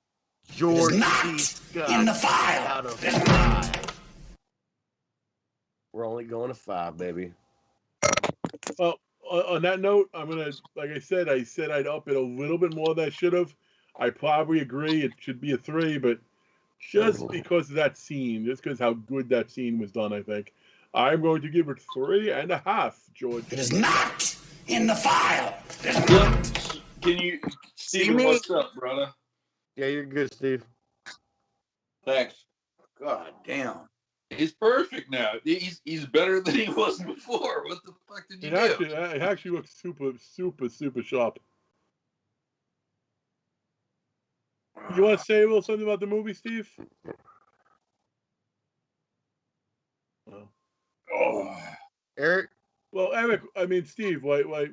George C. Scott in the file out of 5. We're only going to 5, baby. Well, on that note, I'm gonna, like I said I'd up it a little bit more than I should have. I probably agree it should be a 3, but just because of that scene, just because how good that scene was done, I think I'm going to give it 3.5. George, it is not in the file. Can you see me? What's up, brother? Yeah, you're good, Steve. Thanks. God damn. He's perfect now. He's better than he was before. What the fuck did you do? It actually looks super sharp. You want to say a little something about the movie, Steve? Oh. Eric? Well, Eric, I mean, Steve, why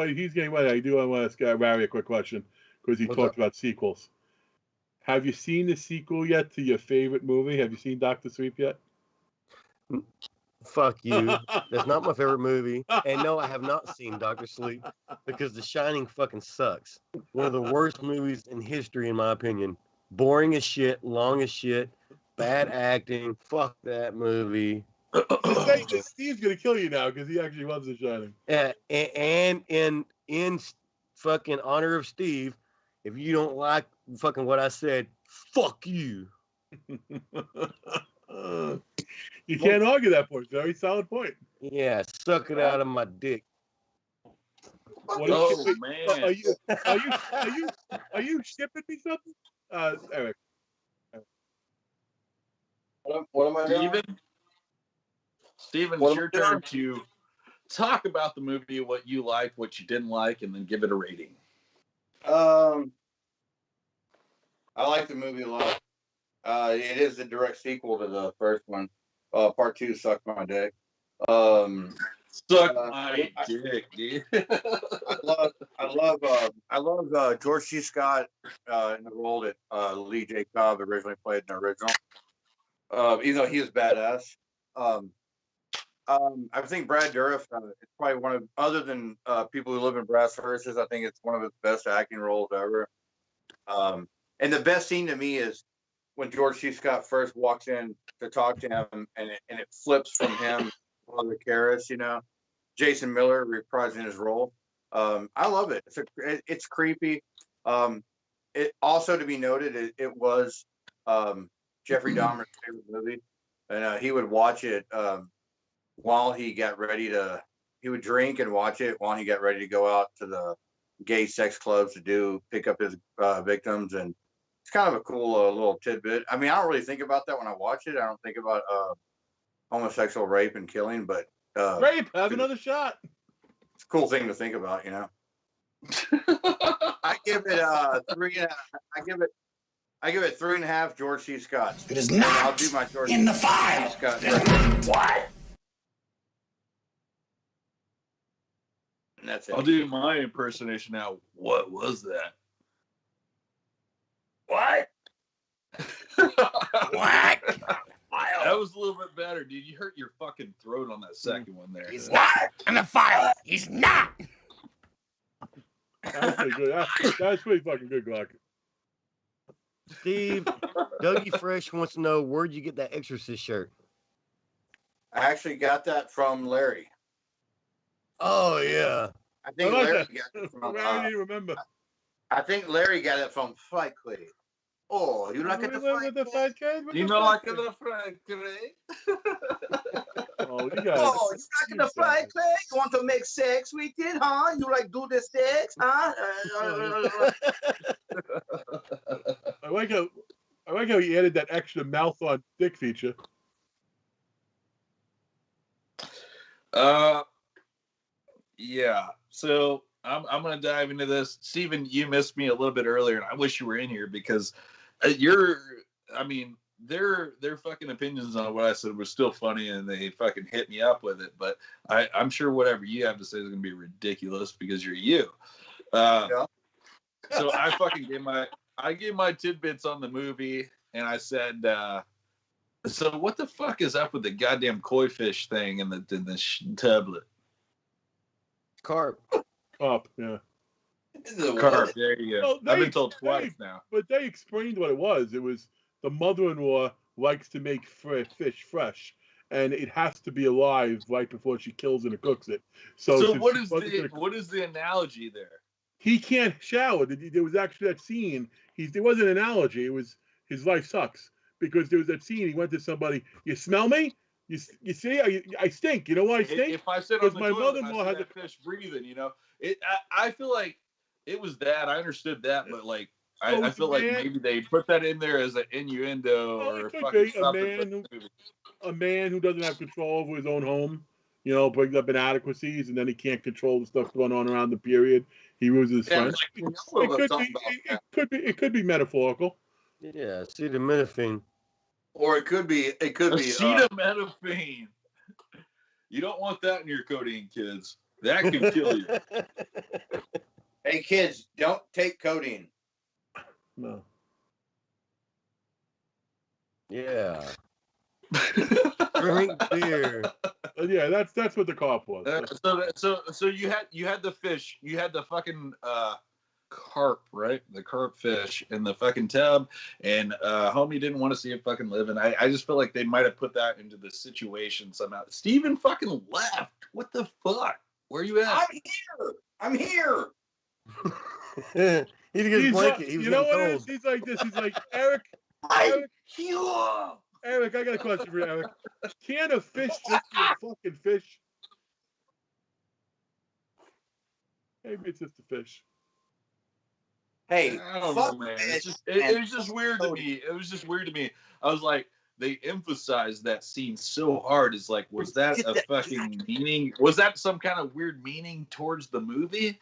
he's getting ready, I do want to ask Barry a quick question because he talked about sequels. Have you seen the sequel yet to your favorite movie? Have you seen Dr. Sleep yet? Fuck you. That's not my favorite movie. And no, I have not seen Dr. Sleep because The Shining fucking sucks. One of the worst movies in history, in my opinion. Boring as shit, long as shit, bad acting. Fuck that movie. Just saying that Steve's gonna kill you now because he actually loves The Shining. And in fucking honor of Steve, if you don't like fucking what I said, fuck you. You can't argue that point. Very solid point. Yeah, suck it out of my dick. Man! Are you shipping me something, Eric? What am I doing? Steven, it's your turn to talk about the movie, what you liked, what you didn't like, and then give it a rating. I like the movie a lot. It is a direct sequel to the first one. Part 2 sucked my dick. Suck my dick, dude. I love George C. Scott in the role that Lee J. Cobb originally played in the original. Even though he is badass. I think Brad Dourif is probably one of, other than People Who Live in Brass Furnaces, I think it's one of his best acting roles ever. And the best scene to me is when George C. Scott first walks in to talk to him, and it flips from him to the Karras, you know, Jason Miller reprising his role. I love it. It's creepy. It also, to be noted, it was Jeffrey Dahmer's favorite movie, and he would watch it while he got ready to. He would drink and watch it while he got ready to go out to the gay sex clubs to pick up his victims, and it's kind of a cool little tidbit. I mean, I don't really think about that when I watch it. I don't think about homosexual rape and killing, but rape, have another shot. It's a cool thing to think about, you know. I give it 3.5. I give it 3.5 George C. Scott. It is not I'll do my George in the file. C. Scott. What? And that's it. I'll do my impersonation now. What was that? What? What? That was a little bit better, dude. You hurt your fucking throat on that second one there. He's not in the file. He's not. That's pretty good. That's pretty fucking good, Glock. Steve, Dougie Fresh wants to know, where'd you get that Exorcist shirt? I actually got that from Larry. Oh, yeah. I think I like Larry that. got it from. I didn't remember. I think Larry got it from Fight Club. Oh, you like it the With the Fight fat kid? With You the know, fat like kid? the Frank, Oh, you Oh, got you like the Fight Club? You want to make sex with it, huh? You like do the sex, huh? I like how he added that extra mouth on dick feature. Yeah. So I'm gonna dive into this. Steven, you missed me a little bit earlier, and I wish you were in here because their fucking opinions on what I said were still funny, and they fucking hit me up with it. But I'm sure whatever you have to say is gonna be ridiculous because you're you. Yeah. So I fucking gave my tidbits on the movie, and I said, so what the fuck is up with the goddamn koi fish thing in the tablet? Carp. Up, yeah. Carp, there you go. Well, I've been told twice now. But they explained what it was. It was the mother-in-law likes to make fish fresh, and it has to be alive right before she kills and cooks it. So what is the analogy there? He can't shower. There was actually that scene. There wasn't an analogy. It was his life sucks because there was that scene. He went to somebody. You smell me? You see? I stink. You know why I stink? If I sit on the my toilet, mother-in-law I had see that fish breathing. You know, I feel like it was that. I understood that, but like I feel like maybe they put that in there as an innuendo or fucking something. A man who doesn't have control over his own home, you know, brings up inadequacies, and then he can't control the stuff going on around the period. He loses his friends. It could be metaphorical. Yeah, acetaminophen. Or it could be Acetaminophen. You don't want that in your codeine, kids. That could kill you. Hey, kids, don't take codeine. No. Yeah. Drink beer. Yeah, that's what the cop was. So you had the fish, you had the fucking carp, right? The carp fish in the fucking tub, and homie didn't want to see it fucking live, and I just feel like they might have put that into the situation somehow. Steven fucking left. What the fuck? Where are you at? I'm here. He didn't get his blanket. He was you know what cold. it is? He's like this. He's like, Eric, Eric, I got a question for you, Eric. Can a fish just be a fucking fish? Maybe it's just a fish. Hey, I don't know, man. It was just weird to me. It was just weird to me. I was like, they emphasized that scene so hard. It's like, was that a fucking meaning? Was that some kind of weird meaning towards the movie?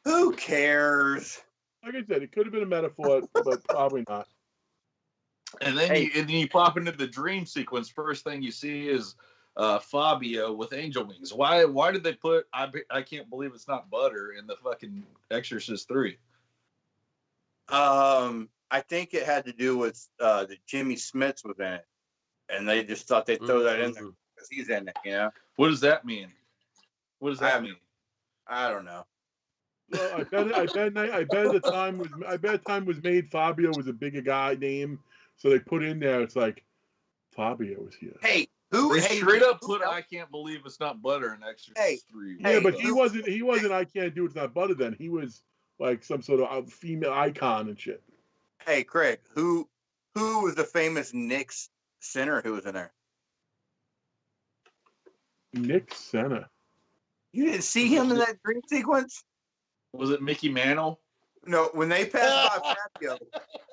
Who cares? Like I said, it could have been a metaphor, but probably not. And then you pop into the dream sequence. First thing you see is Fabio with angel wings. Why did they put? I can't believe it's not butter in the fucking Exorcist III. I think it had to do with that Jimmy Smits was in it, and they just thought they'd throw that in there because he's in it. You know. What does that mean? What does that mean? I don't know. Well, I bet the time was made. Fabio was a bigger guy name, So they put in there, it's like, Fabio was here. Hey, They hey, straight up put "I can't believe it's not butter" in Exorcist 3. Yeah, but he wasn't I can't do it's not butter then. He was like some sort of female icon and shit. Hey, Craig, who was the famous Knicks center who was in there? Nick Senna. You didn't see him in that dream sequence? Was it Mickey Mantle? No, when they passed by Fabio,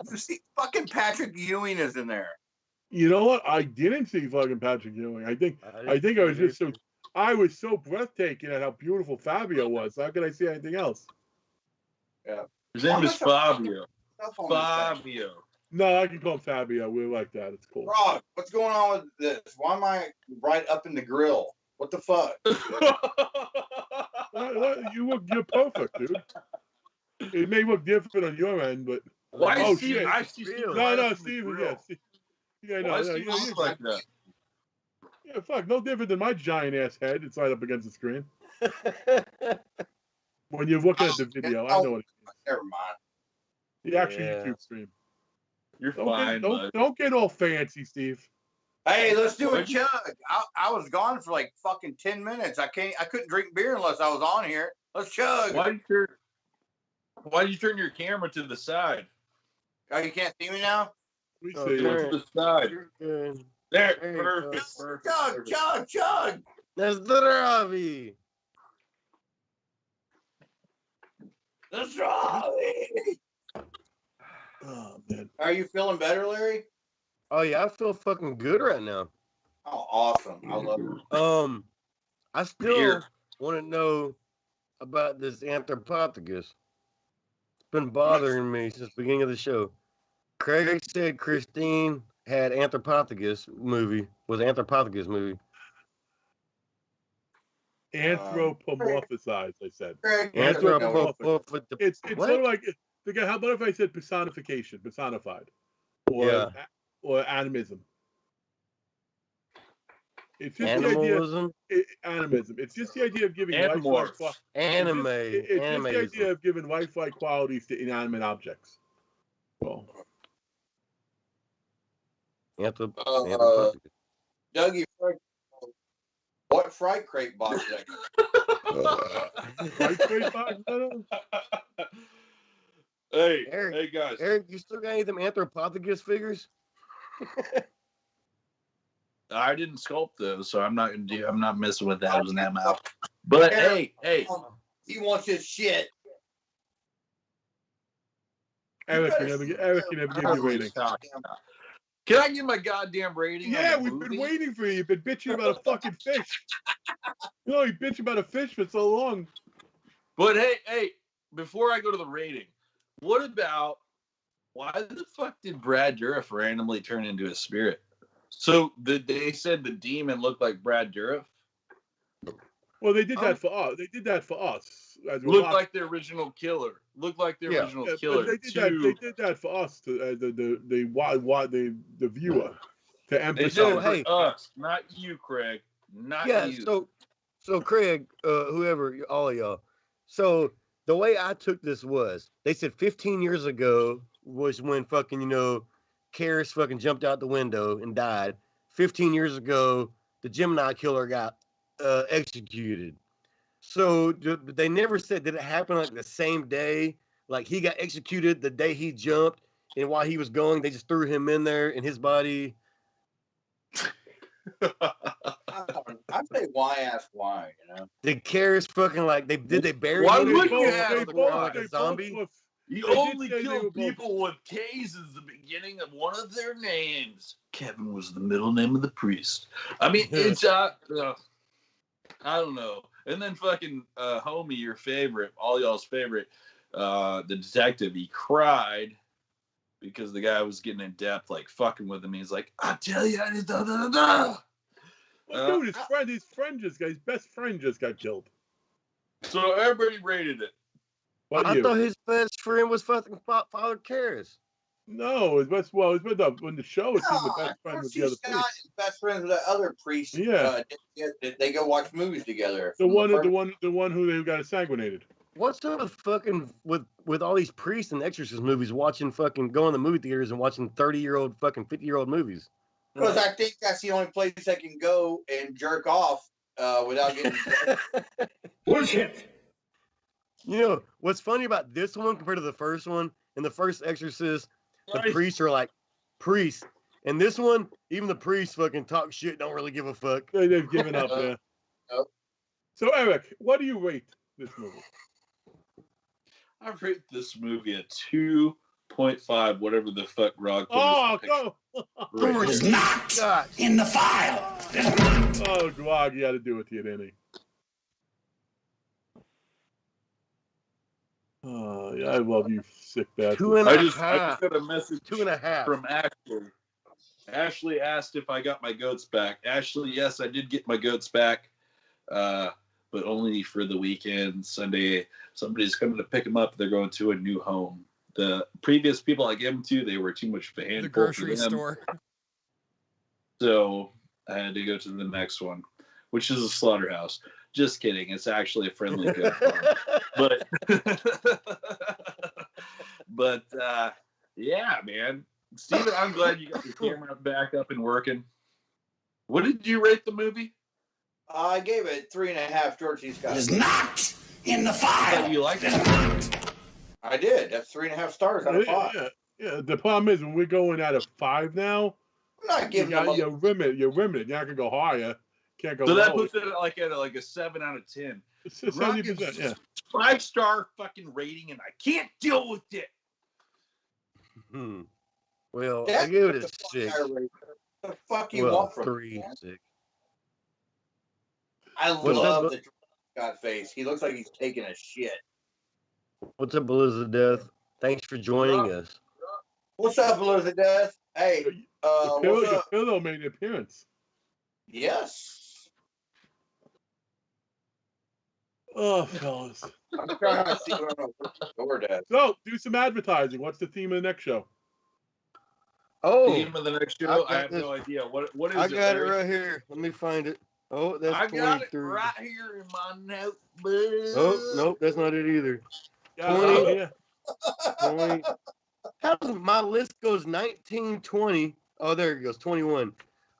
you see fucking Patrick Ewing is in there. You know what? I didn't see fucking Patrick Ewing. I think I was just so I was so breathtaking at how beautiful Fabio was. How could I see anything else? Yeah. His name is Fabio. Fabio. No, I can call him Fabio. We like that. It's cool. Grog, what's going on with this? Why am I right up in the grill? What the fuck? You're perfect, dude. It may look different on your end, but Why is shit. I see Steve No, Steve. Yeah, Why does Steve look like that? Yeah, fuck, no different than my giant ass head. It's right up against the screen. When you're looking at the video, I know what it is. Never mind. The actual YouTube stream. You're fine. Don't get all fancy, Steve. Hey, let's do a chug. I was gone for like fucking 10 minutes. I couldn't drink beer unless I was on here. Let's chug. Why do you turn your camera to the side? Oh, you can't see me now? We To see the side. There, perfect. Chug. That's the Ravi. That's right. Oh man. Are you feeling better, Larry? Oh yeah, I feel fucking good right now. Oh, awesome. I love it. I still want to know about this Anthropophagus. It's been bothering me since the beginning of the show. Craig said Christine had Anthropophagus movie. Anthropomorphized, I said. Anthropomorphized. It's sort of like how about if I said personification, personified, or animism. It's just Animalism. Animism. It's just the idea of giving Animorph. It's just the idea of giving lifelike qualities to inanimate objects. Well, Anthropophagus. Dougie, what fright crate box is that? Hey, Eric, hey guys. Eric, you still got any of them Anthropophagus figures? I didn't sculpt those, so I'm not messing with that with that mouth. But hey, he wants his shit. Eric, you never give you rating. Can I give my goddamn rating? Yeah, we've been waiting for you. You've been bitching about a fucking fish. You bitch about a fish for so long. But hey, before I go to the rating, what about why the fuck did Brad Dourif randomly turn into a spirit? So they said the demon looked like Brad Dourif? Well, they did that for us. They did that for us. Looked like the original killer. They did that for us, the viewer, to emphasize. Hey, us, not you, Craig. Not you. So Craig, whoever, all of y'all. So the way I took this was, they said 15 years ago was when fucking, Karis fucking jumped out the window and died. 15 years ago, the Gemini killer got executed. So they never said, did it happen like the same day? Like he got executed the day he jumped, and while he was going, they just threw him in there in his body. I say why ask why, Did Karis fucking they bury why him? would you ask like a zombie? You only kill people with K's as the beginning of one of their names. Kevin was the middle name of the priest. I mean, it's I don't know. And then fucking homie, your favorite, all y'all's favorite, the detective, he cried because the guy was getting in depth, like fucking with him. He's like, I tell you, I da da da da. Well, dude, his best friend just got killed. So everybody rated it. I thought his best friend was fucking Father Karras. No, his best. Well, when the show was the best friend with the other priest. Best friends with the other priest. Yeah. They go watch movies together. The one who they got assassinated. What's up with fucking with all these priests and Exorcist movies watching fucking going to the movie theaters and watching 30-year-old fucking 50-year-old movies? Because I think that's the only place I can go and jerk off without getting. Bullshit. You know what's funny about this one compared to the first one? In the first Exorcist, the priests are like priests, and this one, even the priests fucking talk shit, don't really give a fuck. They've given up. Yeah. So Eric, what do you rate this movie? I rate this movie a 2.5, whatever the fuck Grog. Go! It's not in the file. Oh, Grog, you got to do it to you, didn't he? Oh, yeah, I love you, sick bastard. 2.5. I just got a message 2.5 from Ashley. Ashley asked if I got my goats back. Ashley, yes, I did get my goats back, but only for the weekend. Sunday, somebody's coming to pick them up. They're going to a new home. The previous people I gave them to, they were too much of a handful. The grocery store. So I had to go to the next one, which is a slaughterhouse. Just kidding. It's actually a friendly goat farm. But yeah, man. Steven, I'm glad you got your camera back up and working. What did you rate the movie? I gave it 3.5 George C. Scott. It's not in the file. You liked it? I did. That's 3.5 stars out of 5. Yeah. The problem is when we're going out of 5 now, I'm not giving them. you're limited. You're not gonna go higher. Can't go. So that lower. puts it at like a 7 out of 10. It's 70%. Yeah. 5-star fucking rating, and I can't deal with it. Well, I give it a 6. What the fuck you want from 3, me? 6. I love the George Scott face. He looks like he's taking a shit. What's up, Elizabeth? Thanks for joining us. What's up, Elizabeth? Hey, what's up? Pillow made an appearance. Yes. Oh, fellas. I'm trying to see what I'm going to So, do some advertising. What's the theme of the next show? Oh, Theme of the next show? I have no idea. What is it? I got it right here. Let me find it. Oh, that's I got 23. it right here in my notebook. Oh, nope, that's not it either. 20. Yeah. 20. How does my list goes 19, 20? Oh, there it goes, 21.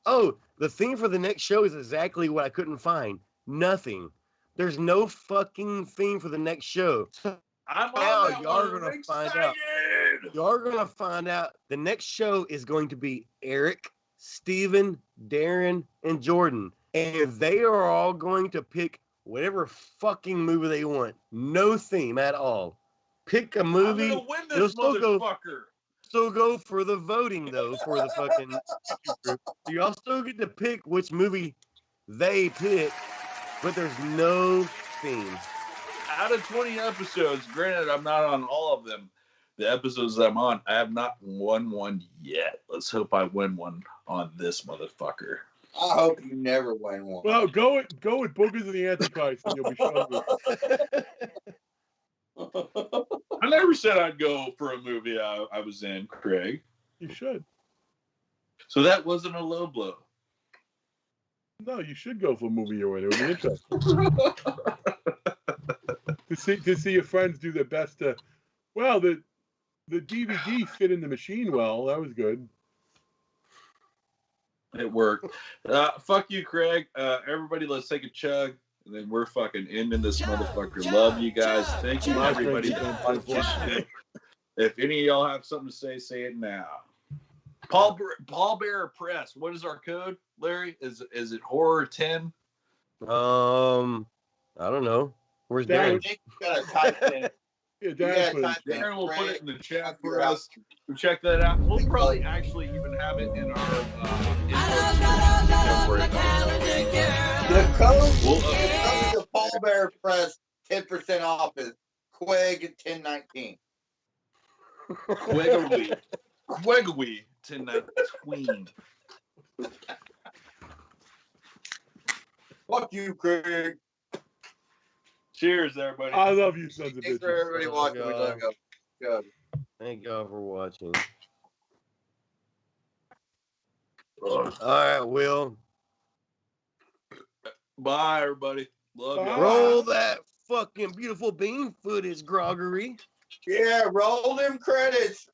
Oh, the theme for the next show is exactly what I couldn't find. Nothing. There's no fucking theme for the next show. I'm Now on that y'all are one. gonna I'm find out. excited. Y'all are gonna find out. The next show is going to be Eric, Steven, Darren, and Jordan. And they are all going to pick whatever fucking movie they want. No theme at all. Pick a movie. I'm gonna win It'll this motherfucker. Still go for the voting though for the fucking YouTube group. So y'all still get to pick which movie they pick, but there's no theme. Out of 20 episodes, granted, I'm not on all of them. The episodes that I'm on, I have not won one yet. Let's hope I win one on this motherfucker. I hope you never win one. Well, go with Boogers of the Antichrist, and you'll be stronger. I never said I'd go for a movie I was in, Craig. You should. So that wasn't a low blow. No, you should go for a movie you're in. It would be interesting. to see your friends do their best to. Well, the DVD fit in the machine well. That was good. It worked. Fuck you, Craig. Everybody, let's take a chug. And then we're fucking ending this motherfucker. Love you guys. Thank you, everybody. If any of y'all have something to say it now. Paul Bearer Press. What is our code, Larry? Is it Horror 10? I don't know. Where's Darren? You gotta type in. Yeah, Darren will put it in the chat for us. We'll check that out. We'll probably actually even have it in our The code to Paul Bear Press 10% off is Quig 1019. Quegawee 1019. Fuck you, Craig. Cheers, everybody. I love you, sons of Thanks bitches. for everybody watching. We love you. Good. Thank y'all for watching. All right, Will. Bye, everybody. Love you. Roll that fucking beautiful bean footage, Groggery. Yeah, roll them credits.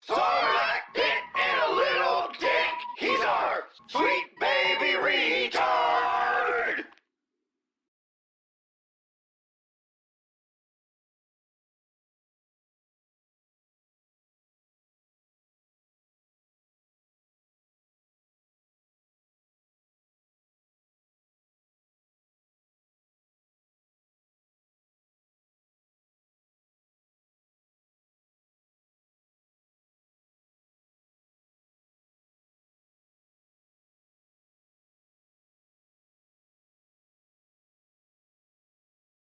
Stop!